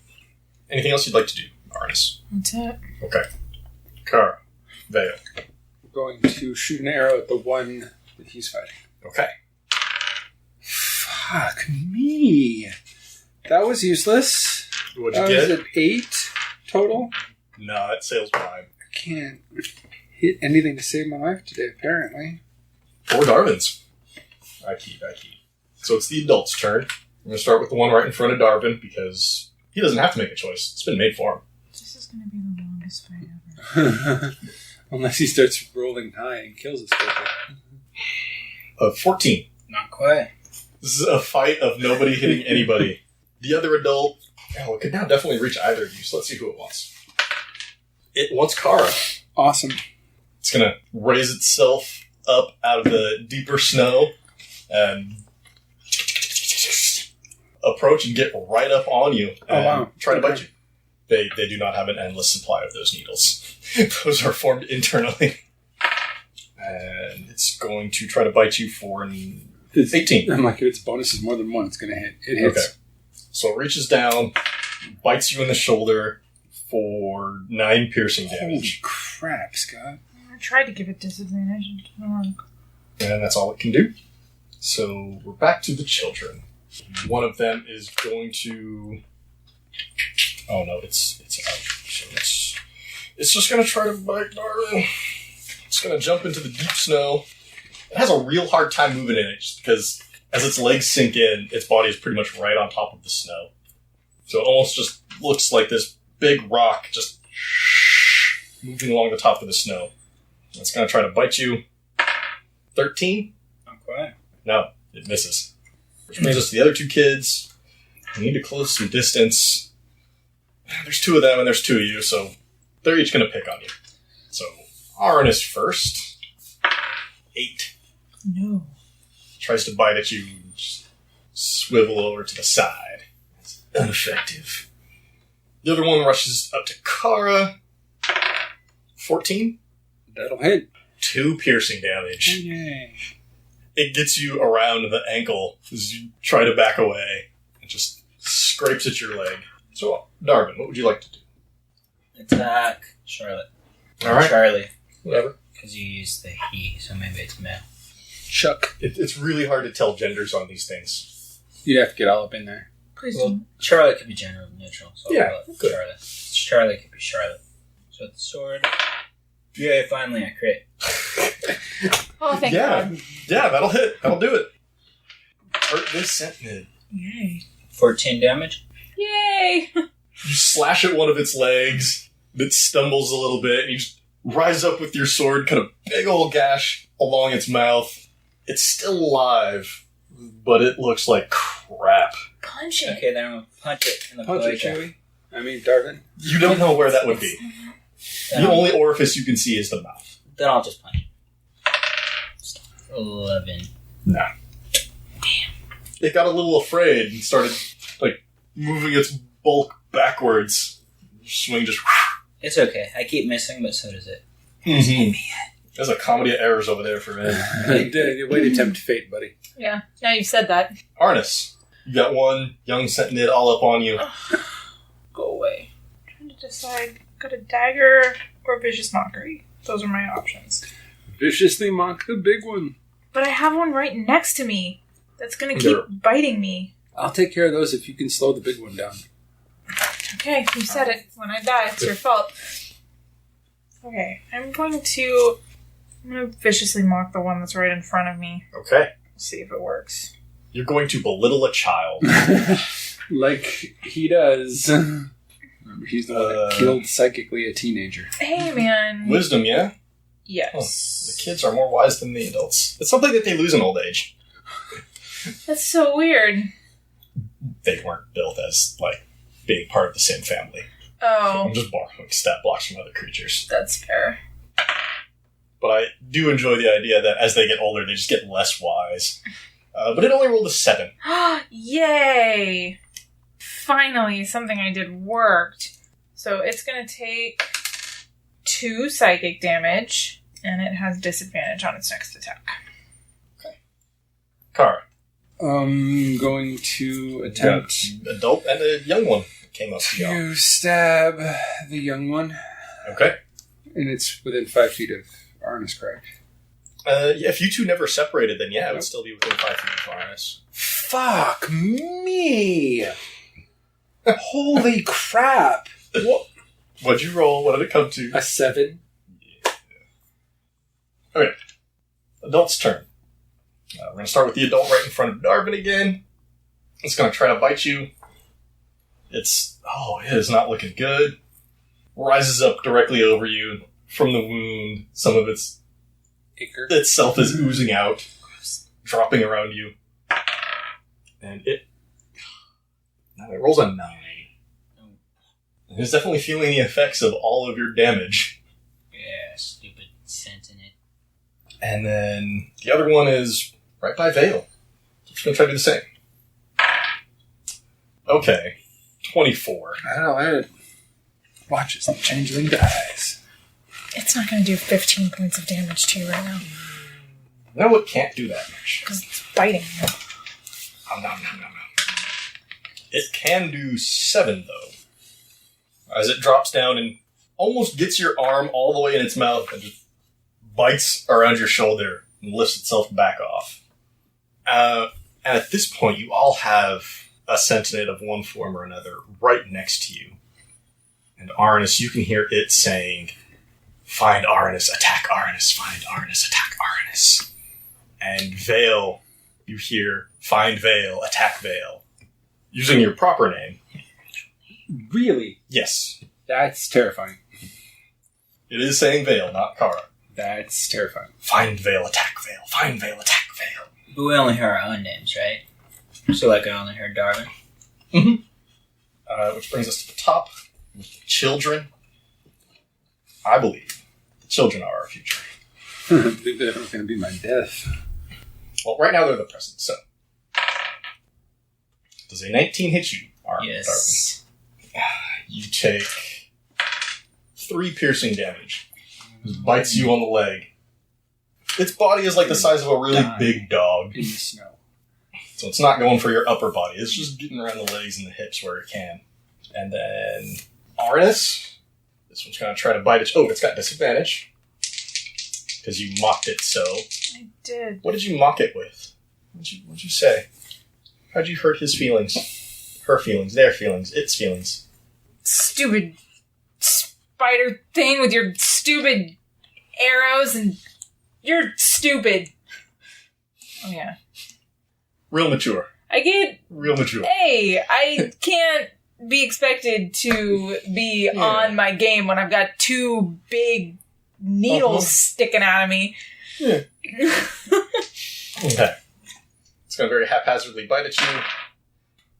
Anything else you'd like to do, Arnis? That's it. Okay. Kara. Vale. I'm going to shoot an arrow at the one that he's fighting. Okay. Fuck me. That was useless. What'd you get? Was it 8 total? No, it sails wide. I can't hit anything to save my life today, apparently. Or Darwin's. I keep. So it's the adult's turn. I'm going to start with the one right in front of Darwin, because he doesn't have to make a choice. It's been made for him. This is going to be the longest fight ever. Unless he starts rolling high and kills us. 14. Not quite. This is a fight of nobody hitting anybody. The other adult, it could now definitely reach either of you, so let's see who it wants. It wants Kara. Awesome. It's going to raise itself up out of the deeper snow and approach and get right up on you and try to bite you. They do not have an endless supply of those needles. Those are formed internally. And it's going to try to bite you for an 18. I'm like, if its bonus is more than 1, it's going to hit. It hits. Okay. So it reaches down, bites you in the shoulder for 9 piercing damage. Holy crap, Scott. I tried to give it disadvantage. And that's all it can do. So we're back to the children. One of them is going to... Oh no, it's out. So it's just going to try to bite Darwin. It's going to jump into the deep snow. It has a real hard time moving in it just because as its legs sink in, its body is pretty much right on top of the snow. So it almost just looks like this big rock just moving along the top of the snow. It's going to try to bite you. 13? Not quite. No, it misses. Which brings us to the other 2 kids. We need to close some distance. There's 2 of them and there's 2 of you, so they're each going to pick on you. So, Arnis first. 8. No. Tries to bite at you and just swivel over to the side. It's ineffective. The other one rushes up to Kara. 14? That'll hit. 2 piercing damage. Yay. It gets you around the ankle as you try to back away. It just scrapes at your leg. So, Darwin, what would you like to do? Attack Charlotte. All right. Charlie. Whatever. Because you used the he, so maybe it's male. Chuck. It's really hard to tell genders on these things. You'd have to get all up in there. Please Well, don't. Charlotte could be gender neutral. So Yeah, I'll call it good. Charlotte. Charlie could be Charlotte. So with the sword. Yay, finally I crit. Oh, thank God. Yeah, that'll hit. That'll do it. Hurt this centinel. Yay. 14 damage. Yay! You slash at one of its legs, it stumbles a little bit, and you just rise up with your sword, cut a big old gash along its mouth. It's still alive, but it looks like crap. Punch it. Okay, then I'm gonna punch it in the Punch it, cloaca. Chewie. I mean, Darvin. You don't know where that would be. The only orifice you can see is the mouth. Then I'll just punch it. 11. Nah. Damn. It got a little afraid and started, like, moving its bulk backwards. Swing just... It's okay. I keep missing, but so does it. Mm-hmm. There's a comedy of errors over there for me. Way to tempt fate, buddy. Yeah, now you've said that. Arnis, you got one young sentinel all up on you. Go away. I'm trying to decide, got a dagger or vicious mockery. Those are my options. Viciously mock the big one. But I have one right next to me that's going to keep biting me. I'll take care of those if you can slow the big one down. Okay, you said it. When I die, it's your fault. Okay, I'm going to viciously mock the one that's right in front of me. Okay. See if it works. You're going to belittle a child. Like he does. Remember, he's the one that killed psychically a teenager. Hey, man. Wisdom, yeah? Yes. The kids are more wise than the adults. It's something that they lose in old age. That's so weird. They weren't built as, like, being part of the same family. Oh. I'm just borrowing stat blocks from other creatures. That's fair. But I do enjoy the idea that as they get older, they just get less wise. But it only rolled a 7. Yay! Finally, something I did worked. So it's going to take 2 psychic damage, and it has disadvantage on its next attack. Okay. Kara. I'm going to attempt... An adult and a young one came up to you. To stab the young one. Okay. And it's within 5 feet of Arnis, correct? If you two never separated, then yeah, it would still be within 5 feet of Arnis. Fuck me! Holy crap! What'd you roll? What did it come to? A 7. Yeah. Okay. Adult's turn. We're going to start with the adult right in front of Darvin again. It's going to try to bite you. It is not looking good. Rises up directly over you. From the wound, some of itself is oozing out, dropping around you. And it rolls a 9. It's definitely feeling the effects of all of your damage. Yeah, stupid sentinel. And then the other one is right by Vale. Just going to try to do the same. Okay, 24. I don't know, watch as the changeling dies. It's not going to do 15 points of damage to you right now. No, it can't do that much. Because it's biting you. No. It can do 7, though. As it drops down and almost gets your arm all the way in its mouth and just bites around your shoulder and lifts itself back off. And at this point, you all have a sentinel of one form or another right next to you. And Arnis, you can hear it saying, "Find Arnis, attack Arnis, find Arnis, attack Arnis." And Vale, you hear, "Find Vale, attack Vale." Using your proper name. Really? Yes. That's terrifying. It is saying Vale, not Kara. That's terrifying. Find Vale, attack Vale, find Vale, attack Vale. But we only hear our own names, right? So like I only heard Darvin. Mm-hmm. Which brings us to the top with the children. I believe the children are our future. I believe they're going to be my death. Well, right now they're the present, so. Does a 19 hit you, Darvin? Yes. You take 3 piercing damage. It bites you on the leg. Its body is like the size of a really big dog. In the snow. So it's not going for your upper body. It's just getting around the legs and the hips where it can. And then Arnis. This one's going to try to bite it. Oh, it's got disadvantage. Because you mocked it so. I did. What did you mock it with? What'd you say? How'd you hurt his feelings? Her feelings, their feelings, its feelings. Stupid spider thing with your stupid arrows and you're stupid. Oh yeah. Real mature. I get Real mature. Hey, I can't be expected to be on my game when I've got two big needles sticking out of me. Yeah. Okay. It's going to very haphazardly bite at you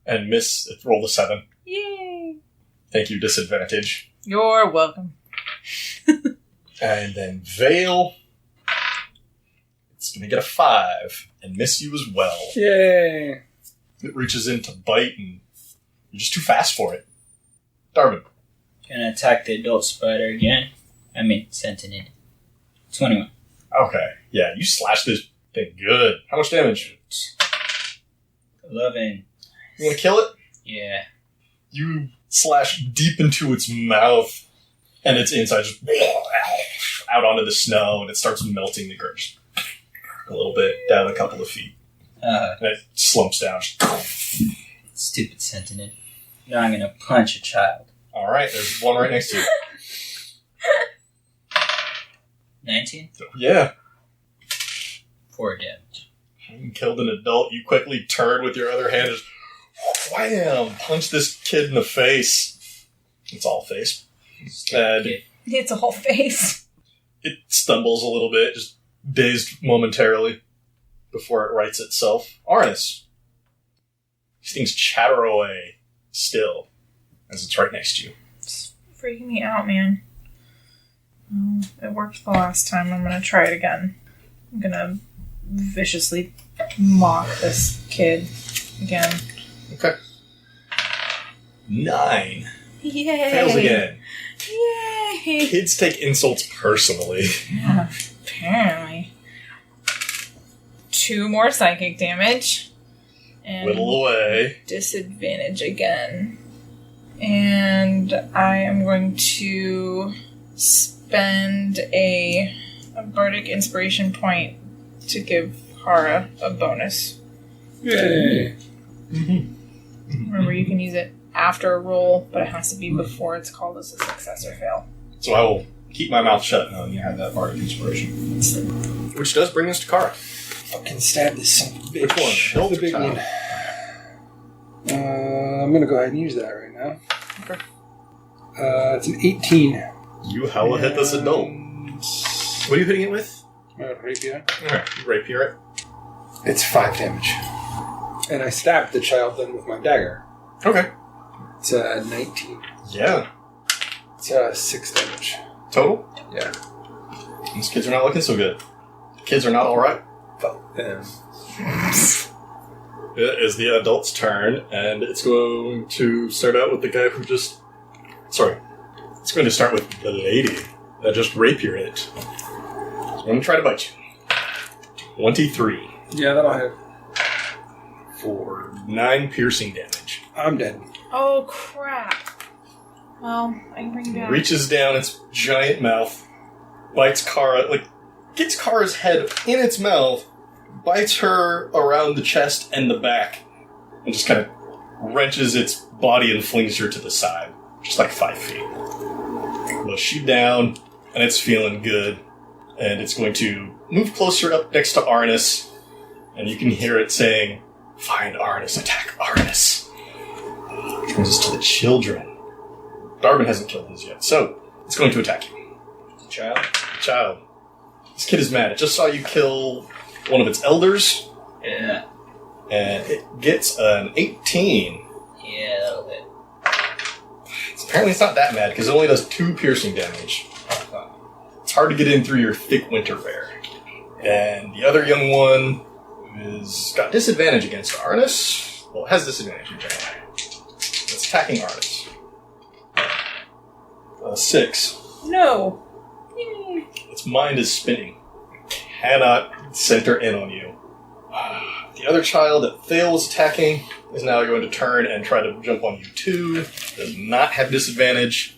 and miss. Roll a 7. Yay! Thank you, disadvantage. You're welcome. And then Vale. It's going to get a 5 and miss you as well. Yay! It reaches in to bite and you're just too fast for it. Darwin. Gonna attack the adult spider again. I mean, Sentinel. 21. Okay. Yeah, you slashed this thing good. How much damage? 11. You want to kill it? Yeah. You slash deep into its mouth, and its inside just out onto the snow, and it starts melting the ground a little bit, down a couple of feet. And it slumps down. Stupid Sentinel. Now I'm gonna punch a child. Alright, there's one right next to you. 19? Yeah. 4 damage. You killed an adult, you quickly turn with your other hand, just wham! Punch this kid in the face. It's all face. And It's all face. it stumbles a little bit, just dazed momentarily, before it rights itself. Arnis. These things chatter away, still, as it's right next to you. It's freaking me out, man. It worked the last time. I'm gonna try it again. I'm gonna viciously mock this kid again. Okay. 9. Yay! Fails again. Yay! Kids take insults personally. Yeah, apparently. 2 more psychic damage. And Whittle away. disadvantage again. And I am going to spend a bardic inspiration point to give Hara a bonus. Yay! Remember, you can use it after a roll, but it has to be before it's called as a success or fail. So I will keep my mouth shut knowing you have that bardic inspiration. Which does bring us to Kara. Fucking stab this son of a bitch. Which one? Adult The or big child? one. I'm gonna go ahead and use that right now. Okay. It's an 18. You hella hit this adult. What are you hitting it with? Rapier. Alright, you rapier it. It's 5 damage. And I stabbed the child then with my dagger. Okay. It's 19. Yeah. It's 6 damage. Total? Yeah. These kids are not looking so good. Kids are not alright. Fuck them. It is the adult's turn, and it's going to start out with the guy who just... Sorry. It's going to start with the lady that just rapiered it. So I'm going to try to bite you. 23. Yeah, that'll hit. For 9 piercing damage. I'm dead. Oh, crap. Well, I can bring you back. Reaches down its giant mouth, bites Kara, gets Kara's head in its mouth, bites her around the chest and the back, and just kind of wrenches its body and flings her to the side. Just 5 feet. But she's down, and it's feeling good, and it's going to move closer up next to Arnis, and you can hear it saying, "Find Arnis, attack Arnis." Which brings us to the children. Darwin hasn't killed his yet, so it's going to attack you. Child. This kid is mad. It just saw you kill one of its elders. Yeah. And it gets an 18. Yeah, that'll hit. Apparently it's not that mad, because it only does 2 piercing damage. It's hard to get in through your thick winter wear. And the other young one is got disadvantage against Arnis. Well, it has disadvantage in general. It's attacking Arnis. 6. No. Yay. Its mind is spinning. Cannot center in on you. The other child that Thale was attacking is now going to turn and try to jump on you too. Does not have disadvantage.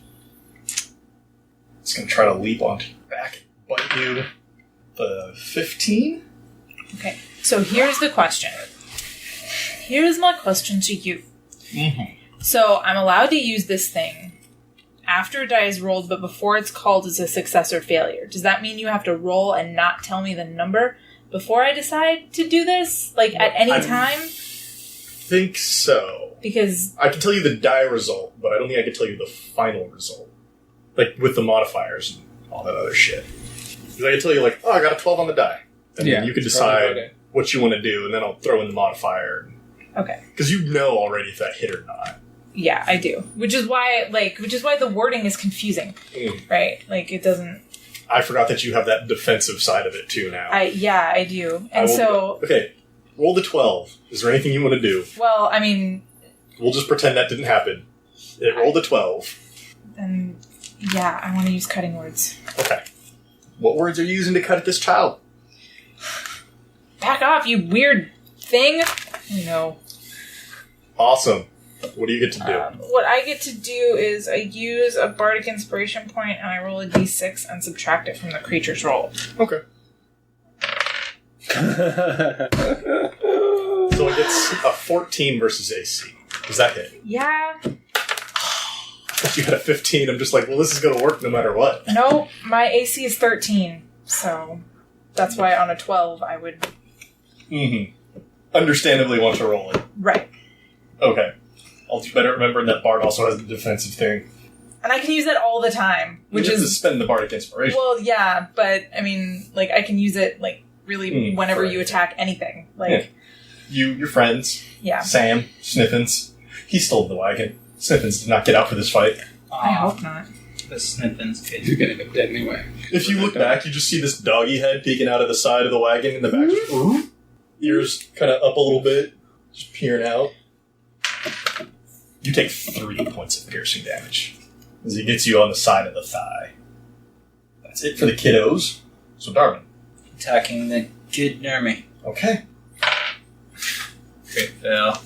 It's going to try to leap onto your back and bite you. The 15? Okay, so here's the question. Here's my question to you. Mm-hmm. So I'm allowed to use this thing after a die is rolled, but before it's called as a success or failure. Does that mean you have to roll and not tell me the number before I decide to do this? At any time? think so. Because I can tell you the die result, but I don't think I can tell you the final result. Like, with the modifiers and all that other shit. Because I can tell you, like, I got a 12 on the die. And then you can decide what you want to do, and then I'll throw in the modifier. Okay. Because you know already if that hit or not. Yeah, I do. Which is why the wording is confusing. Right? Like, it doesn't... I forgot that you have that defensive side of it, too, now. I do. And so... Okay, roll the 12. Is there anything you want to do? Well, I mean... We'll just pretend that didn't happen. It rolled a 12. Then, yeah, I want to use cutting words. Okay. What words are you using to cut at this child? Back off, you weird thing! No. Awesome. What do you get to do? What I get to do is I use a bardic inspiration point and I roll a d6 and subtract it from the creature's roll. Okay. So it gets a 14 versus AC. Does that hit? Yeah. If you had a 15, I'm just like, well, this is going to work no matter what. No, my AC is 13, so that's why on a 12 I would... Understandably want to roll it. Right. Okay. I'll do better remembering that Bard also has the defensive thing. And I can use that all the time, which you is... have to spend the Bardic Inspiration. Well, yeah, but, I mean, like, I can use it, like, really whenever you attack anything. Like, your friends. Yeah. Sam, Sniffins. He stole the wagon. Sniffins did not get out for this fight. I hope not. The Sniffins kid. You're gonna get dead anyway. If you look back, you just see this doggy head peeking out of the side of the wagon in the back. Just, ears kind of up a little bit, just peering out. You take 3 points of piercing damage as he gets you on the side of the thigh. That's it for the kiddos. So, Darwin. Attacking the kid near me. Okay. Great fail.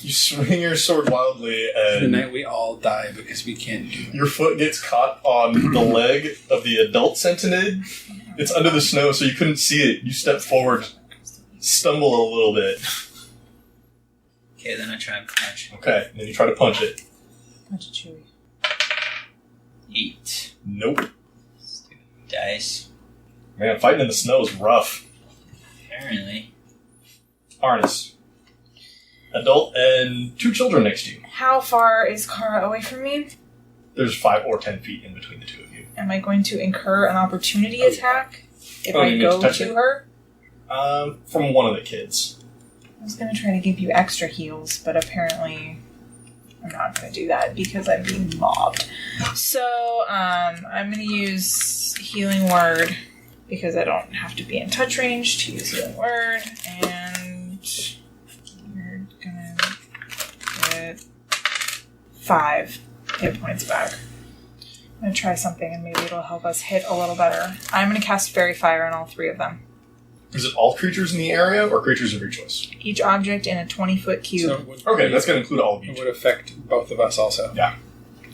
You swing your sword wildly, and the night we all die because we can't do it. Your foot gets caught on the leg of the adult Sentinid. It's under the snow, so you couldn't see it. You step forward, stumble a little bit. Okay, then I try and punch. Okay, and then you try to punch it. Punch it, Chewy. 8. Nope. Stupid dice. Man, fighting in the snow is rough. Apparently. Arnis. Adult and 2 children next to you. How far is Kara away from me? There's 5 or 10 feet in between the two of you. Am I going to incur an opportunity attack if I go to her? From one of the kids. I was going to try to give you extra heals, but apparently I'm not going to do that because I'm being mobbed. So, I'm going to use Healing Word because I don't have to be in touch range to use Healing Word, and we're going to get 5 hit points back. I'm going to try something and maybe it'll help us hit a little better. I'm going to cast Fairy Fire on all 3 of them. Is it all creatures in the area or creatures of your choice? Each object in a 20-foot cube. Okay, that's going to include all of you. It would affect both of us also. Yeah.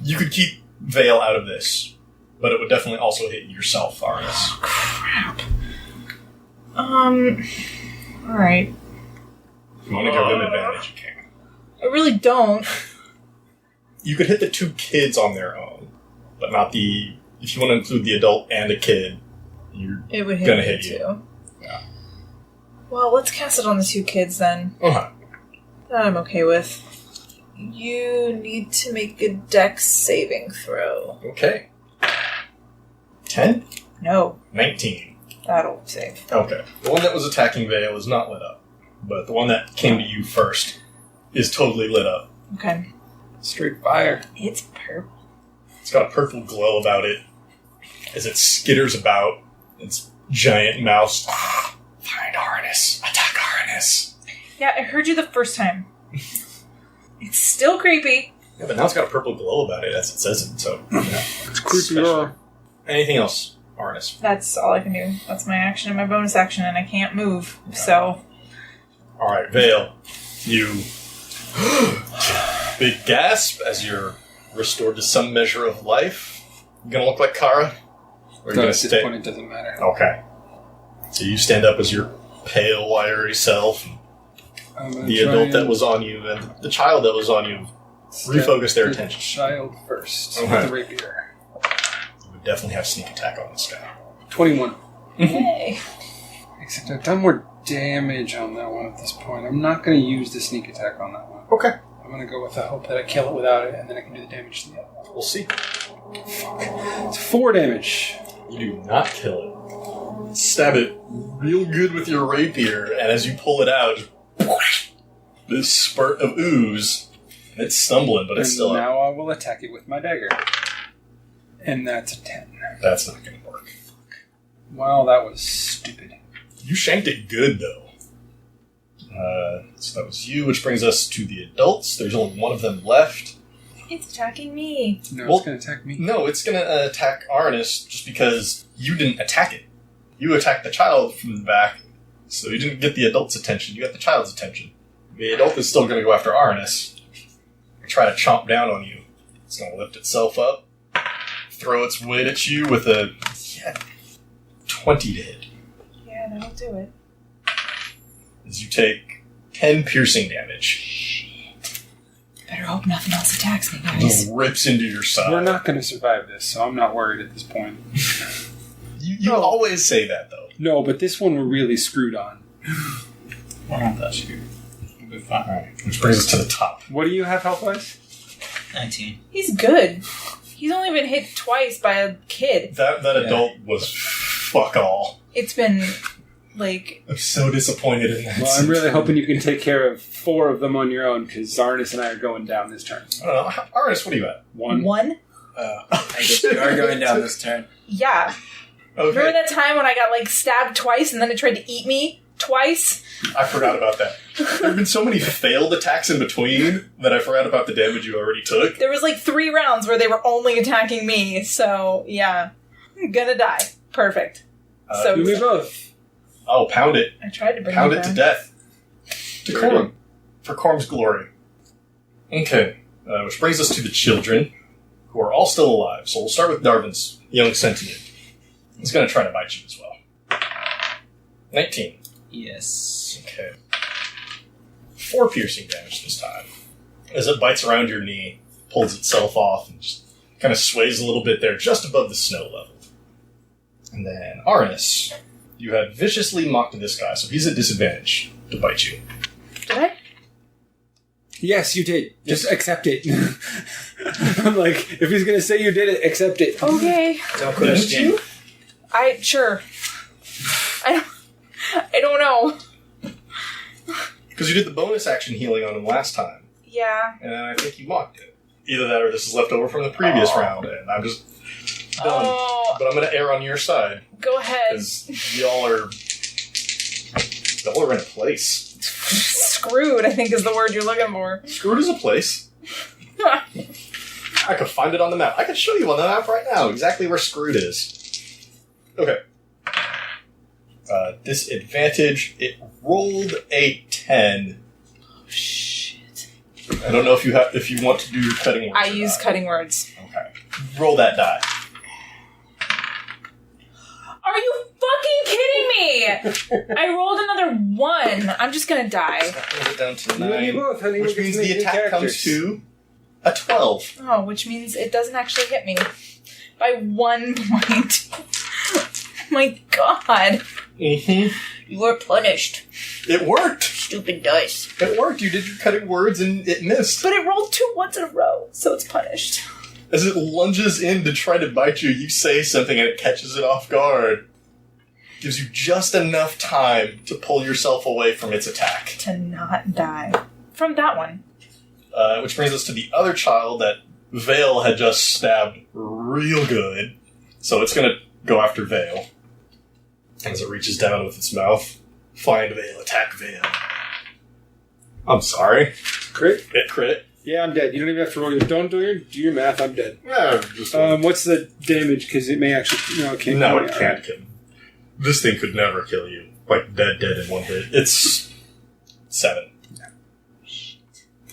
You could keep Vale out of this, but it would definitely also hit yourself, Arnis. Oh, crap. Alright. If you want to give them advantage, you can. I really don't. You could hit the 2 kids on their own, but not the... If you want to include the adult and a kid, It would gonna hit hit you. too. Yeah. Well, let's cast it on the 2 kids then. Okay. That I'm okay with. You need to make a dex saving throw. Okay. 10? No. 19. That'll save. Okay. The one that was attacking Vale is not lit up, but the one that came to you first is totally lit up. Okay. Straight fire. It's purple. It's got a purple glow about it as it skitters about its giant mouth. Find Arnis. Attack Arnis. Yeah, I heard you the first time. It's still creepy. Yeah, but now it's got a purple glow about it as it says it, so... Yeah. It's creepy. Anything else, Arnis? That's all I can do. That's my action and my bonus action, and I can't move, so... Alright, Vale. You... Big gasp as you're restored to some measure of life. You gonna look like Kara? Or No, at this point it doesn't matter. Okay. So you stand up as your pale, wiry self. The adult that was on you and the child that was on you refocus their attention. Child first. Okay. With the rapier. You would definitely have sneak attack on this guy. 21. Hey. I Except I've done more damage on that one at this point. I'm not going to use the sneak attack on that one. Okay. I'm going to go with the hope that I kill it without it, and then I can do the damage to the other one. We'll see. Fuck. It's 4 damage. You do not kill it. Stab it real good with your rapier, and as you pull it out, this spurt of ooze. It's stumbling, but it's still up. Now I will attack it with my dagger. And that's a 10. That's not going to work. Well, that was stupid. You shanked it good, though. So that was you, which brings us to the adults. There's only one of them left. It's attacking me. No, Well, it's going to attack me. No, it's going to attack Arnis just because you didn't attack it. You attacked the child from the back, so you didn't get the adult's attention. You got the child's attention. The adult is still going to go after Arnis, try to chomp down on you. It's going to lift itself up, throw its weight at you with a 20 to hit. Yeah, that'll do it. As you take 10 piercing damage. Better hope nothing else attacks me, guys. It rips into your side. We're not going to survive this, so I'm not worried at this point. You always say that, though. No, but this one we're really screwed on. We're not that screwed. We'll be fine. Alright, which brings us to the top. What do you have health-wise? 19. He's good. He's only been hit twice by a kid. That adult was fuck all. It's been, like... I'm so disappointed in that. Well, I'm really hoping you can take care of 4 of them on your own, because Zarnis and I are going down this turn. I don't know. Arnis, what are you at? 1. I guess you are going down this turn. Yeah. Okay. Remember that time when I got, like, stabbed twice and then it tried to eat me twice? I forgot about that. There have been so many failed attacks in between that I forgot about the damage you already took. There was, like, 3 rounds where they were only attacking me, so, yeah. I'm gonna die. Perfect. So Do me both. Oh, pound it. I tried to bring Pound you it to down. death. To Corm. For Corm's glory. Okay. Which brings us to the children, who are all still alive. So we'll start with Darvin's young sentient. He's going to try to bite you as well. 19. Yes. Okay. 4 piercing damage this time. As it bites around your knee, pulls itself off, and just kind of sways a little bit there, just above the snow level. And then Arnis, you had viciously mocked this guy, so he's at disadvantage to bite you. Did I? Yes, you did. Just accept it. I'm like, if he's going to say you did it, accept it. Okay. Don't question. Sure. I don't know. Because you did the bonus action healing on him last time, Yeah. and I think you mocked it. Either that or this is left over from the previous round, and I'm just done. Oh. But I'm going to err on your side, Go ahead. because y'all are in a place. Screwed, I think is the word you're looking for. Screwed is a place. I could find it on the map. I could show you on the map right now exactly where Screwed is. Okay. Disadvantage. It rolled a 10. Oh, shit. I don't know if you want to do your cutting words. I use cutting words. Okay. Roll that die. Are you fucking kidding me? I rolled another 1. I'm just gonna die. That brings it down to You and me 9. both. I think Which we means can the make new attack comes characters. to a 12. Oh, which means it doesn't actually hit me. By 1 point. My god. Mm-hmm. You were punished. It worked. Stupid dice. It worked. You did your cutting words and it missed. But it rolled 2 ones in a row, so it's punished. As it lunges in to try to bite you, you say something and it catches it off guard. Gives you just enough time to pull yourself away from its attack. To not die. From that one. Which brings us to the other child that Vale had just stabbed real good. So it's going to go after Vale. As it reaches down with its mouth. Find Vale, attack Vale. I'm sorry. Crit? It crit. Yeah, I'm dead. You don't even have to roll your... Don't do your math. I'm dead. Yeah, just What's the damage? Because it may actually... No, it can't. No, kill it me. can't kill. This thing could never kill you. Like, dead in one hit. It's 7.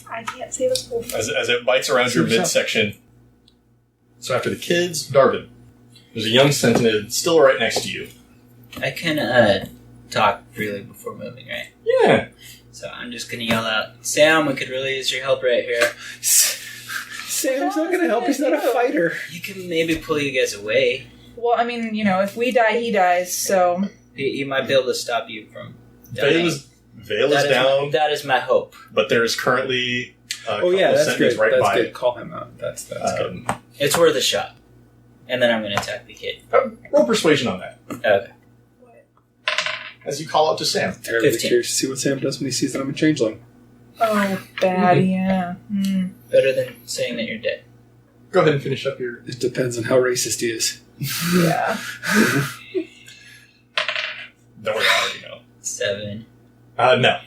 I can't say this whole thing. As it bites around your midsection. So after the kids, Darvin. There's a young sentinel still right next to you. I can talk freely before moving, right? Yeah. So I'm just gonna yell out, Sam, we could really use your help right here. Sam's not going to help. He's not a fighter. You can maybe pull you guys away. Well, I mean, if we die, he dies, so... He might be able to stop you from Veil dying. is down. That is my hope. But there is currently a couple that's sentinels good. right That's by good. it. Call him out. That's good. It's worth a shot. And then I'm going to attack the kid. Roll persuasion on that. Okay. As you call out to Sam. Terribly 15. curious to see what Sam does when he sees that I'm a changeling. Oh, bad, yeah. Better than saying that you're dead. Go ahead and finish up your... It depends on how racist he is. Yeah. Don't worry, I already know. 7. No. God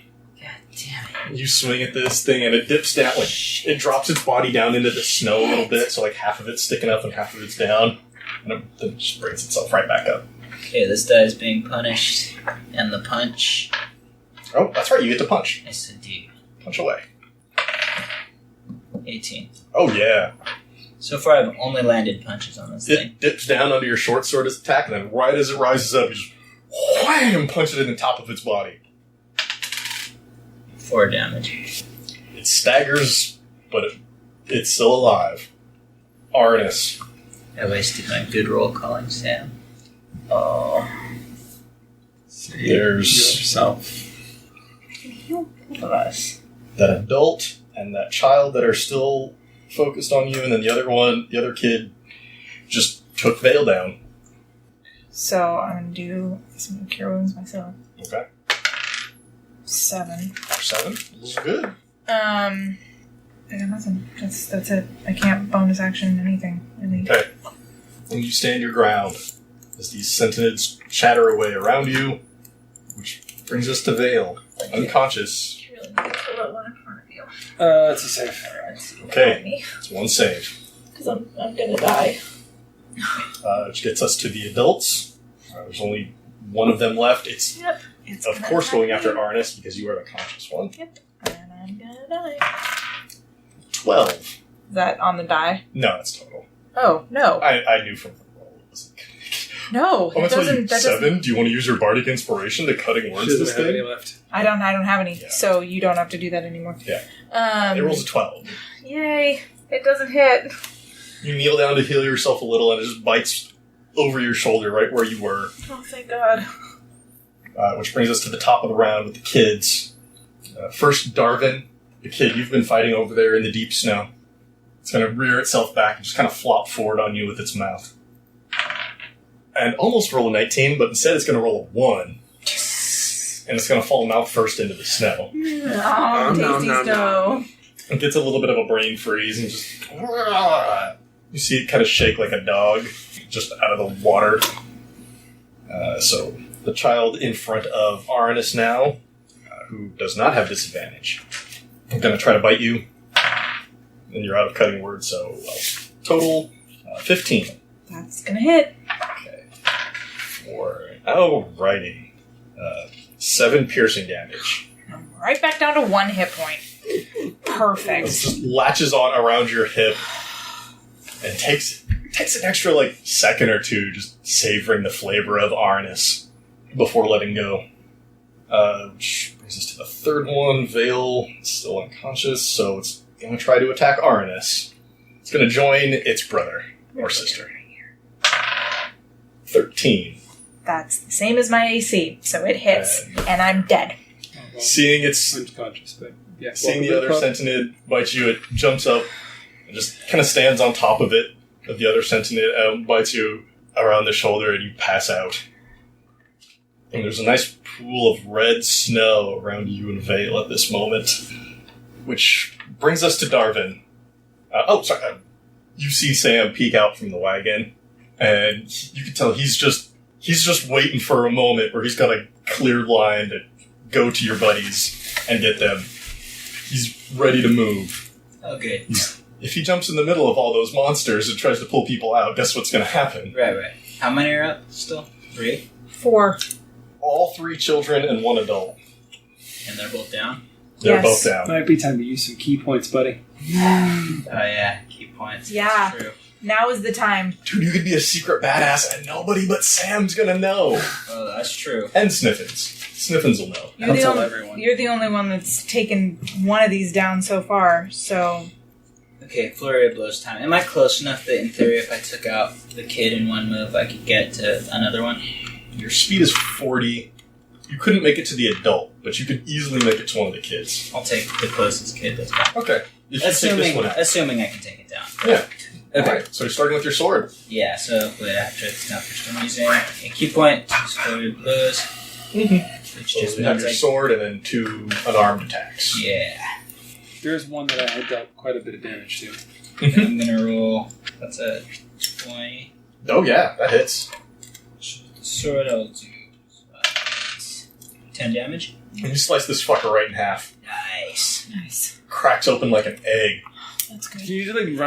damn it. You swing at this thing and it dips down. Like, it drops its body down into the snow a little bit, so like half of it's sticking up and half of it's down. And it then just brings itself right back up. Okay, this die is being punished. And the punch. Oh, that's right, you get to punch. I said D. Punch away. 18. Oh, yeah. So far, I've only landed punches on this thing. It dips down under your short sword as attack, and then right as it rises up, you just wham, punch it in the top of its body. 4 damage. It staggers, but it's still alive. Arnis. I wasted my good roll calling Sam. Oh. There's yourself. Both of us. that adult and that child that are still focused on you, and then the other kid just took Veil down. So I'm going to do some cure wounds myself. Okay. 7. 7? This is good. I got nothing. That's it. I can't bonus action anything, really. Okay. And you stand your ground as these sentinids chatter away around you, which brings us to Veil, unconscious. You really need to pull that one in front of you. It's a save. Okay, it's one save. Because I'm gonna die. Which gets us to the adults. There's only one of them left. It's of course going after Arnis because you are the conscious one. Yep. And I'm gonna die. 12. Is that on the die? No, that's total. Oh, no. I knew from the roll it wasn't good. No, Oh, that doesn't. That 7? doesn't. Do you want to use your bardic inspiration to cutting words She this doesn't have any thing? left. I don't have any, so you don't have to do that anymore. Yeah. It rolls a 12. Yay. It doesn't hit. You kneel down to heal yourself a little, and it just bites over your shoulder right where you were. Oh, thank God. Which brings us to the top of the round with the kids. First, Darvin, the kid you've been fighting over there in the deep snow. It's going to rear itself back and just kind of flop forward on you with its mouth. And almost roll a 19, but instead it's going to roll a 1. And it's going to fall mouth first into the snow. Oh, tasty snow. It gets a little bit of a brain freeze and just... You see it kind of shake like a dog just out of the water. So the child in front of Arnis now, who does not have disadvantage, I'm going to try to bite you. And you're out of cutting words, so total 15. That's gonna hit. Okay. Alrighty. 7 piercing damage. Right back down to 1 hit point. It Perfect. just latches on around your hip and takes an extra second or two just savoring the flavor of Arnis before letting go. Which brings us to the third one. Veil is still unconscious, so it's going to try to attack Arnis. It's going to join its brother or sister. 13. That's the same as my AC, so it hits, and I'm dead. Seeing its unconscious, but yeah. Seeing the other sentinid bite you, it jumps up and just kind of stands on top of it, of the other sentinid, bites you around the shoulder, and you pass out. And there's a nice pool of red snow around you and Veil at this moment, which brings us to Darvin. You see Sam peek out from the wagon, and you can tell he's just waiting for a moment where he's got a clear line to go to your buddies and get them. He's ready to move. Oh, good. If he jumps in the middle of all those monsters and tries to pull people out, guess what's going to happen? Right. How many are up still? 3? 4. All 3 children and 1 adult. And they're both down? They're both down. Might be time to use some key points, buddy. Oh, yeah. Key points. Yeah. That's true. Now is the time. Dude, you could be a secret badass and nobody but Sam's going to know. Oh, that's true. And Sniffins. Sniffins will know. You're the only one that's taken one of these down so far, so... Okay, Flurry of Blows time. Am I close enough that in theory if I took out the kid in one move I could get to another one? Your speed is 40. You couldn't make it to the adult, but you could easily make it to one of the kids. I'll take the closest kid that's back. Okay. If you take this one out. Assuming I can take it down. Yeah. Okay. Alright, so you're starting with your sword. Yeah, so wait, after it's not first I'm using a key point, so blows. Which So just you have means your I- sword and then 2 unarmed attacks. Yeah. There's one that I had dealt quite a bit of damage to. I'm gonna roll. That's a 20. Oh yeah, that hits. Sword, I'll do 10 damage. And you slice this fucker right in half. Nice. Nice. Cracks open like an egg. That's good. Can you do like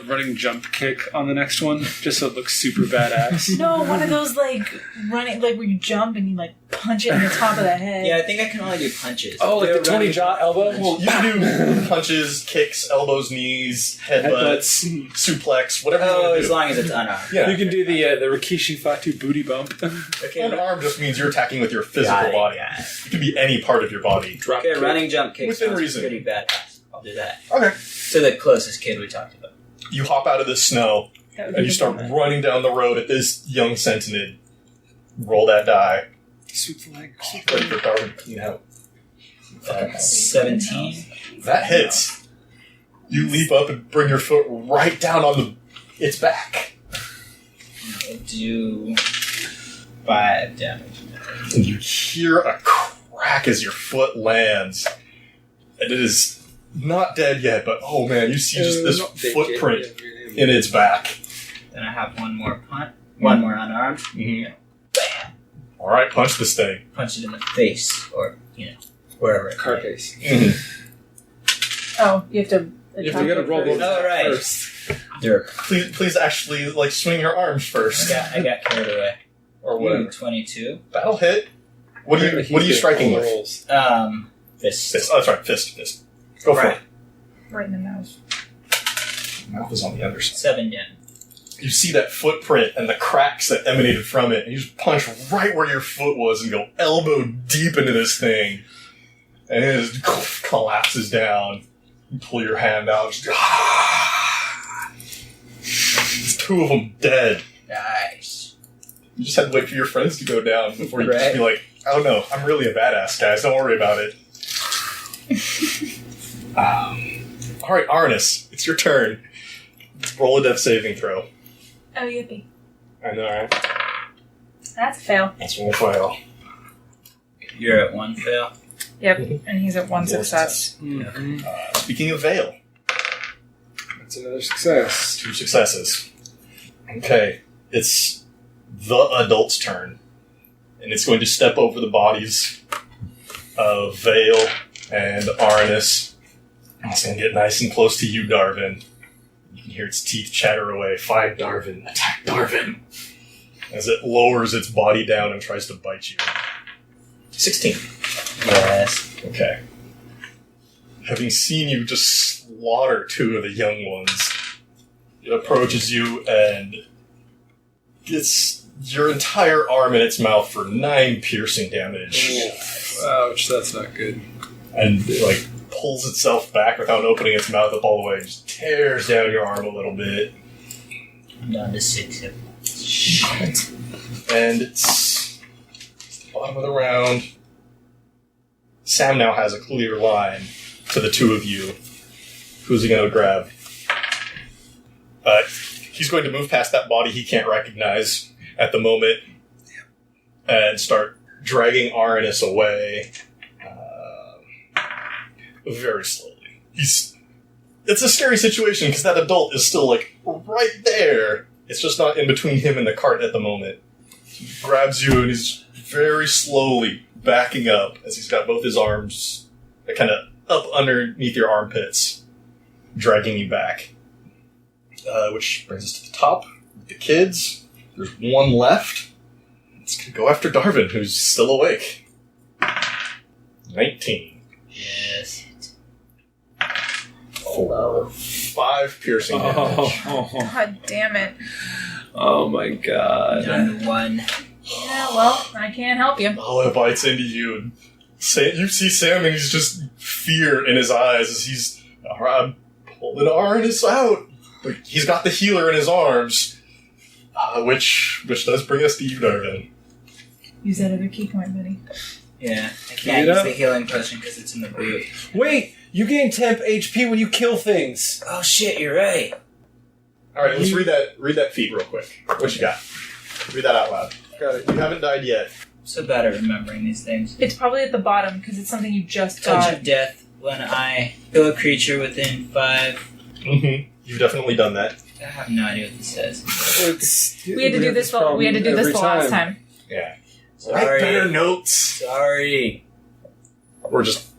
running jump kick on the next one, just so it looks super badass? No, one of those like running, like where you jump and you like punch it in the top of the head. Yeah, I think I can only do punches. Oh, like Do the a Tony running- Jaa elbow? Well, you can do punches, kicks, elbows, knees, headbutts, suplex, whatever you Oh, want to as do. long as it's unarmed. Yeah. You can do the Rikishi Fatu booty bump. Okay, Unarmed just means you're attacking with your physical body. It could be any part of your body. Drop Okay, kick. running jump kick Within sounds reason. pretty badass. I'll do that. Okay. To the closest kid we talked about. You hop out of the snow, That would and be you start the running down the road at this young sentinel. Roll that die. Sweep the leg. Ready for Darwin to clean out. 17. That hits. You leap up and bring your foot right down on its back. I'll do 5 damage. And you hear a crack as your foot lands. And it is not dead yet, but oh man, you see just this footprint in its back. Then I have one more punt. One more unarmed. Mm-hmm. Bam! Alright, punch this thing. Punch it in the face. Or, wherever. Carface. Oh, you have to. You gotta roll those Oh, right. first. Dirk. Please actually, swing your arms first. I got carried away. Or whatever. 22. That'll hit. What are you striking with? Rolls. Fist. Fist. Oh, that's right, fist. Go for it. Right in the mouth. Mouth is on the other side. 7 damage. You see that footprint and the cracks that emanated from it, and you just punch right where your foot was and go elbow deep into this thing. And it just collapses down. You pull your hand out. Just, There's 2 of them dead. Nice. You just had to wait for your friends to go down before you could just Right. be like, oh no, I'm really a badass, guys. Don't worry about it. Alright, Arnis, it's your turn. Roll a death saving throw. Oh, yippee. I know, right? That's a fail. That's one fail. You're at 1 fail. Yep, and he's at 1 success. Speaking of Veil, That's another success. 2 successes. Okay, it's the adult's turn. And it's going to step over the bodies of Veil and Arnis. And it's going to get nice and close to you, Darvin. You can hear its teeth chatter away. Find Darvin. Attack Darvin. As it lowers its body down and tries to bite you. 16. Yes. Okay. Having seen you just slaughter 2 of the young ones, it approaches you and gets your entire arm in its mouth for 9 piercing damage. Ouch, that's not good. And it, pulls itself back without opening its mouth up all the way and just tears down your arm a little bit. I'm down to 6 hit points. Shit. And it's the bottom of the round. Sam now has a clear line to the 2 of you. Who's he going to grab? He's going to move past that body he can't recognize at the moment and start dragging Arnis away very slowly. It's a scary situation because that adult is still right there. It's just not in between him and the cart at the moment. He grabs you and he's very slowly backing up as he's got both his arms kind of up underneath your armpits, dragging you back. Which brings us to the top with the kids. There's 1 left. It's going to go after Darvin, who's still awake. 19. Yes. 4. 5 piercing damage. God damn it. Oh my god. Down to 1. Yeah, well, I can't help you. Oh, it bites into you. You see Sam and he's just fear in his eyes as he's pulling Arnis out. But he's got the healer in his arms, which does bring us to you, Darvin. Use that other key point, buddy. Yeah, I can't use the healing potion because it's in the boot. Wait! You gain temp HP when you kill things! Oh shit, you're right. Alright, let's read that feat real quick. What you got? Read that out loud. Got it. You haven't died yet. So bad at remembering these things. It's probably at the bottom because it's something you just Touch got. of death. When I kill a creature within 5. Mm-hmm. You've definitely done that. I have no idea what this says. We had to do this. We had to do this the last time. Yeah. Sorry. Write better notes. Sorry. Or just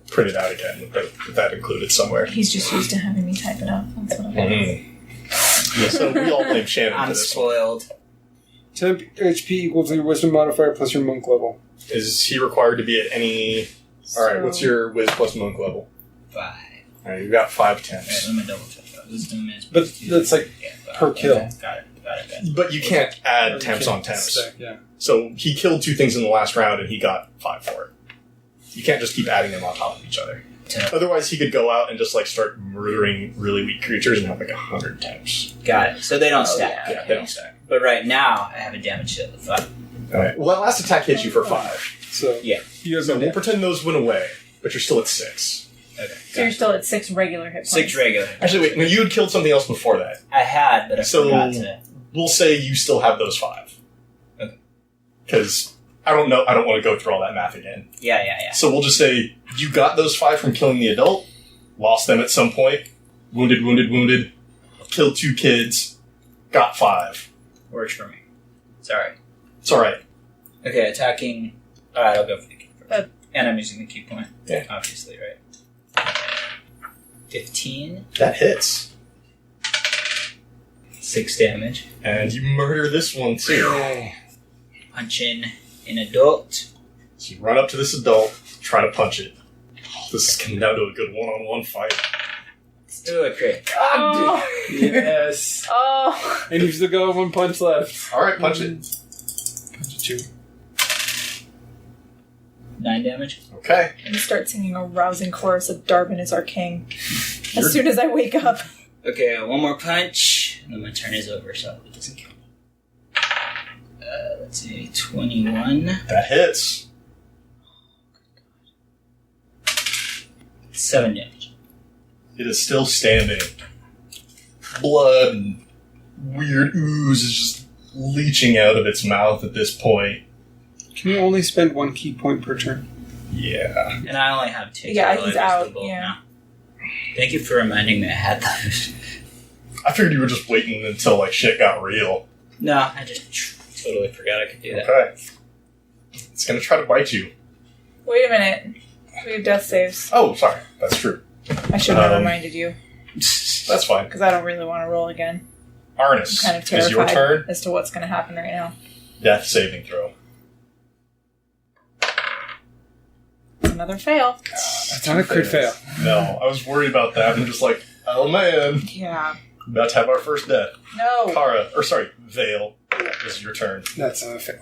print it out again with that included somewhere. He's just used to having me type it up. That's what I'm Yeah, so we all blame Shannon for I'm this. spoiled. Temp HP equals your wisdom modifier plus your monk level. Is he required to be at any... Alright, what's your Wiz plus monk level? 5. Alright, you've got 5 Alright, temps. let me double check that. Wisdom is... But that's like per kill. Okay, got it. But you can't add temps on temps. Stack, yeah. So he killed 2 things in the last round and he got 5 for it. You can't just keep adding them on top of each other. Otherwise he could go out and just like start murdering really weak creatures and have like 100 temps. Got it. So they don't stack. Yeah, they don't stack. But right now, I have a damage shield of 5. Alright, well that last attack hits you for 5. So Yeah. you have So no we'll damage. pretend those went away, but you're still at 6. Okay. So you're still at 6 regular hit points. 6 regular. Actually wait, no, you had killed something else before that. I had, but I forgot to... We'll say you still have those 5. Okay. Because I don't know, I don't want to go through all that math again. Yeah. So we'll just say you got those 5 from killing the adult, lost them at some point, wounded, killed 2 kids, got 5. Works for me. Sorry. It's alright. Okay, attacking... Alright, I'll go for the key first. Uh, And I'm using the key point. Yeah. Obviously, right? 15. That hits. 6 damage. And you murder this one too. Punch in an adult. So you run up to this adult, try to punch it. This is coming down to a good one-on-one fight. Let's do a crit. Oh. Yes. Oh. And you've still got 1 punch left. Alright, punch it. Punch it 2. 9 damage. Okay. And start singing a rousing chorus of Darvin is our king. As soon as I wake up. Okay, 1 more punch, and then my turn is over, so it doesn't count. Let's see, 21. That hits. 7 damage. It is still standing. Blood and weird ooze is just leaching out of its mouth at this point. Can you only spend 1 key point per turn? Yeah. And I only have 2. Yeah, so he's I out, used the bolt yeah. now. Thank you for reminding me I had those. I figured you were just waiting until like shit got real. No, I just totally forgot I could do that. Okay. It's gonna try to bite you. Wait a minute. We have death saves. Oh, sorry. That's true. I should have reminded you. That's fine. Because I don't really want to roll again. Arnis, I'm kind of it's your terrified turn. as to what's going to happen right now. Death saving throw. It's another fail. That's not a crit fail. No, I was worried about that. I'm just like, oh man. Yeah. About to have our first death. No. Vale. This is your turn. That's a fail.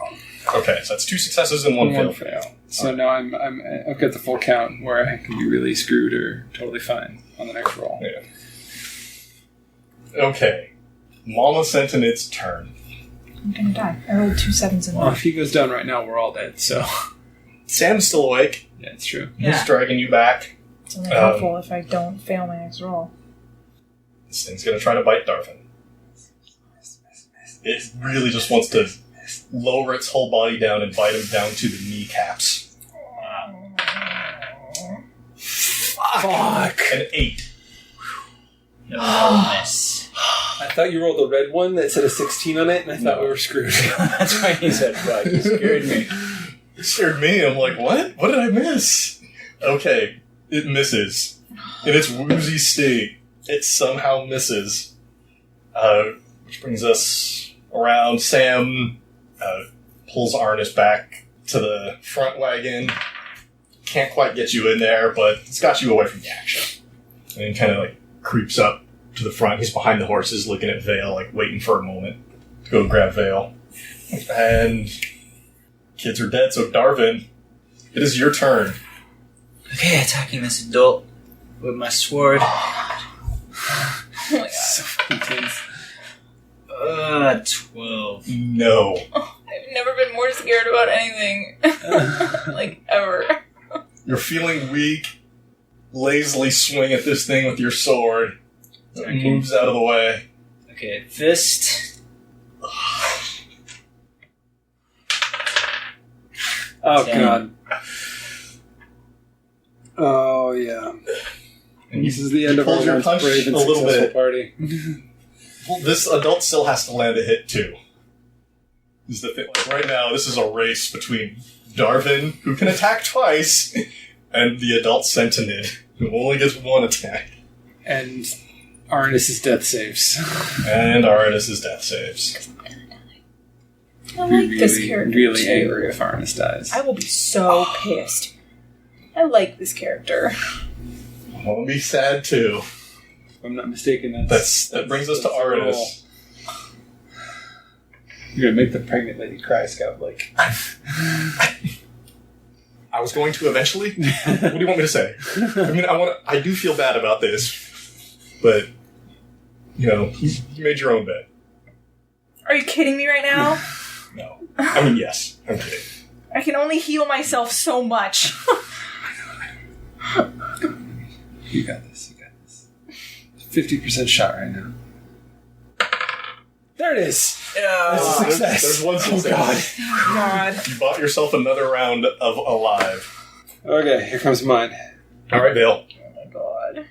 Okay, so that's 2 successes and 1 fail. So now I've got the full count where I can be really screwed or totally fine on the next roll. Yeah. Okay. Mama Sentinet's turn. I'm going to die. I rolled 2 7s in Well, one. if he goes down right now, we're all dead, so... Sam's still awake. Yeah, it's true. He's dragging you back. It's only helpful if I don't fail my next roll. This thing's gonna try to bite Darvin. It really just wants to lower its whole body down and bite him down to the kneecaps. Fuck! An 8. No miss. I thought you rolled the red one that said a 16 on it, and I thought we were screwed. That's why he said fuck. You scared me. It scared me. I'm like, what? What did I miss? Okay, it misses. In its woozy state, it somehow misses. Which brings us around. Sam pulls Arnis back to the front wagon. Can't quite get you in there, but it's got you away from the action. And then kind of like creeps up to the front. He's behind the horses looking at Vale, like waiting for a moment to go grab Vale. And kids are dead, so Darvin, it is your turn. Okay, attacking this adult with my sword. Oh my god. So intense. 12. No. I've never been more more scared about anything. Like, ever. You're feeling weak. Lazily swing at this thing with your sword. It moves out of the way. Okay, fist. Oh, 10. God. Oh, yeah. And this is the end of pulled our your once punch brave and a little successful bit. party. Well, this adult still has to land a hit, too. Is the thing. Like, right now, this is a race between Darvin, who can attack twice, and the adult Sentinid, who only gets one attack. And Arnis's death saves. And Arnis's death saves. I like this character. Really too. angry if Arnis dies. I will be so pissed. I like this character. I'll be sad, too. If I'm not mistaken, That brings us to Arnis. You're gonna make the pregnant lady cry, Scout. Like, I was going to eventually. What do you want me to say? I mean, I do feel bad about this, but you made your own bed. Are you kidding me right now? No, I mean yes, I'm kidding. I can only heal myself so much. you got this. 50% shot right now. There it is. Yeah, it's a success. There's one success. Oh God! You bought yourself another round of alive. Okay, here comes mine. All right, Vale. Oh my God!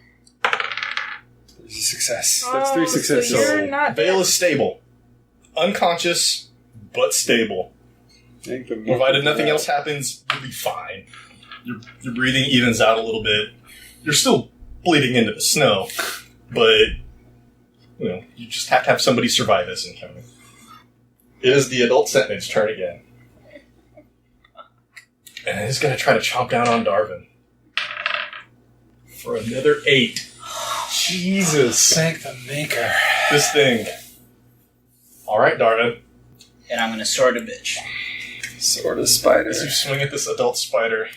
There's a success. That's 3 successes. So you're not Vale is stable, unconscious, but stable. Provided nothing else happens, you'll be fine. Your breathing evens out a little bit. You're still bleeding into the snow, but you just have to have somebody survive this encounter. It is the adult Sentinel's turn again. And he's going to try to chomp down on Darvin. For another 8. Jesus. Thank the maker. This thing. Alright, Darvin. And I'm gonna sword a bitch. Sword a spider. As you swing at this adult spider.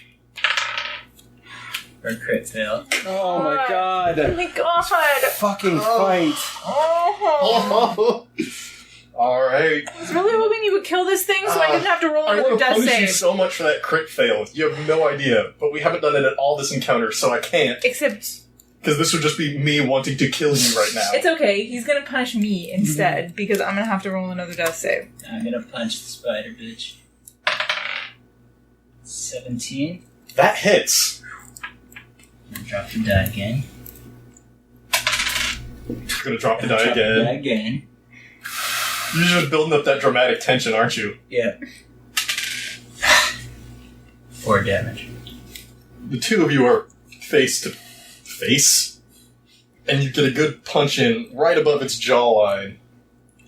Or crit fail. Oh my God. Oh my God! Fucking fight. Oh. Alright. I was really hoping you would kill this thing so I didn't have to roll another want to death punish you save. so much for that crit fail. You have no idea. But we haven't done it at all this encounter, so I can't. Except... Because this would just be me wanting to kill you right now. It's okay. He's gonna punish me instead, because I'm gonna have to roll another death save. I'm gonna punch the spider bitch. 17. That hits. I'm gonna drop the die again. Gonna drop the die again. Again. You're just building up that dramatic tension, aren't you? Yeah. 4 damage. The two of you are face to face, and you get a good punch in right above its jawline,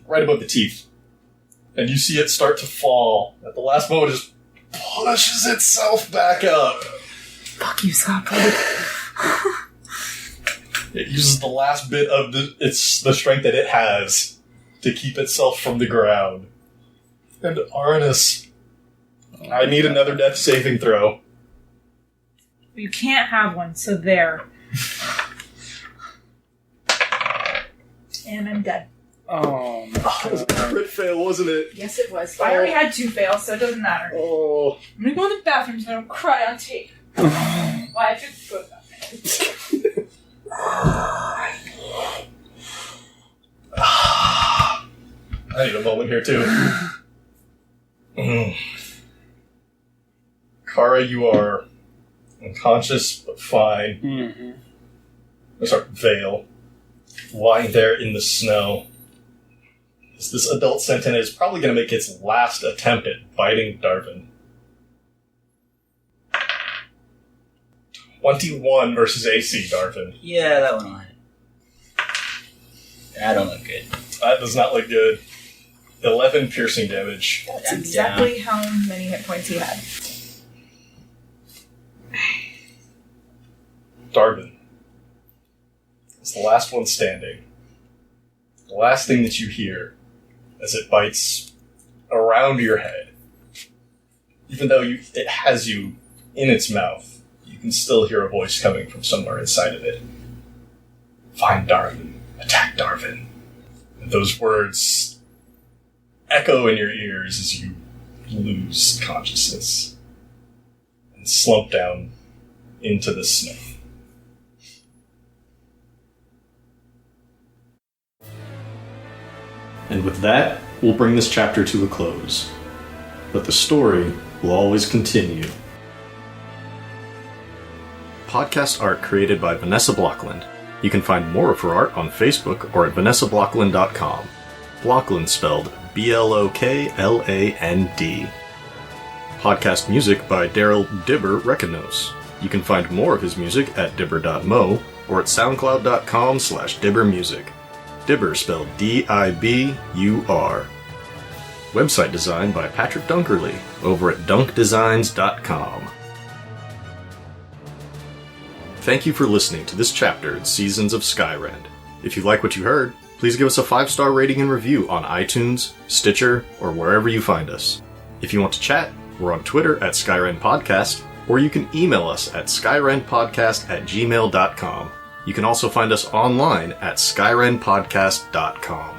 right above the teeth. And you see it start to fall. At the last moment, it just pushes itself back up. Fuck you, Scott. It uses the last bit of the strength that it has to keep itself from the ground. And Arnis, I need another death saving throw. You can't have one, so there. And I'm dead. Oh my God. That was a crit fail, wasn't it? Yes, it was. I already had 2 fails, so it doesn't matter. Oh. I'm gonna go in the bathroom so I don't cry on tape. Well, I have to go to the bathroom. I need a moment here, too. Kara, you are unconscious, but fine. Mm-hmm. Sorry, Vale. Lying there in the snow. This adult Sentinel is probably going to make its last attempt at biting Darvin. 21 versus AC, Darvin. Yeah, that one will hit. That don't look good. That does not look good. 11 piercing damage. That's exactly how many hit points he had. Darvin is the last one standing. The last thing that you hear as it bites around your head. Even though it has you in its mouth, you can still hear a voice coming from somewhere inside of it. Find Darvin. Attack Darvin. And those words echo in your ears as you lose consciousness and slump down into the snow. And with that, we'll bring this chapter to a close. But the story will always continue. Podcast art created by Vanessa Blockland. You can find more of her art on Facebook or at vanessablockland.com. Blockland spelled Blokland. Podcast music by Daryl Dibber Rekanos. You can find more of his music at dibber.mo or at soundcloud.com/dibbermusic. Dibber spelled Dibur. Website design by Patrick Dunkerley over at dunkdesigns.com. Thank you for listening to this chapter in Seasons of Skyrend. If you like what you heard, please give us a 5-star rating and review on iTunes, Stitcher, or wherever you find us. If you want to chat, we're on Twitter at Skyrend Podcast, or you can email us at skyrendpodcast@gmail.com. You can also find us online at skyrendpodcast.com.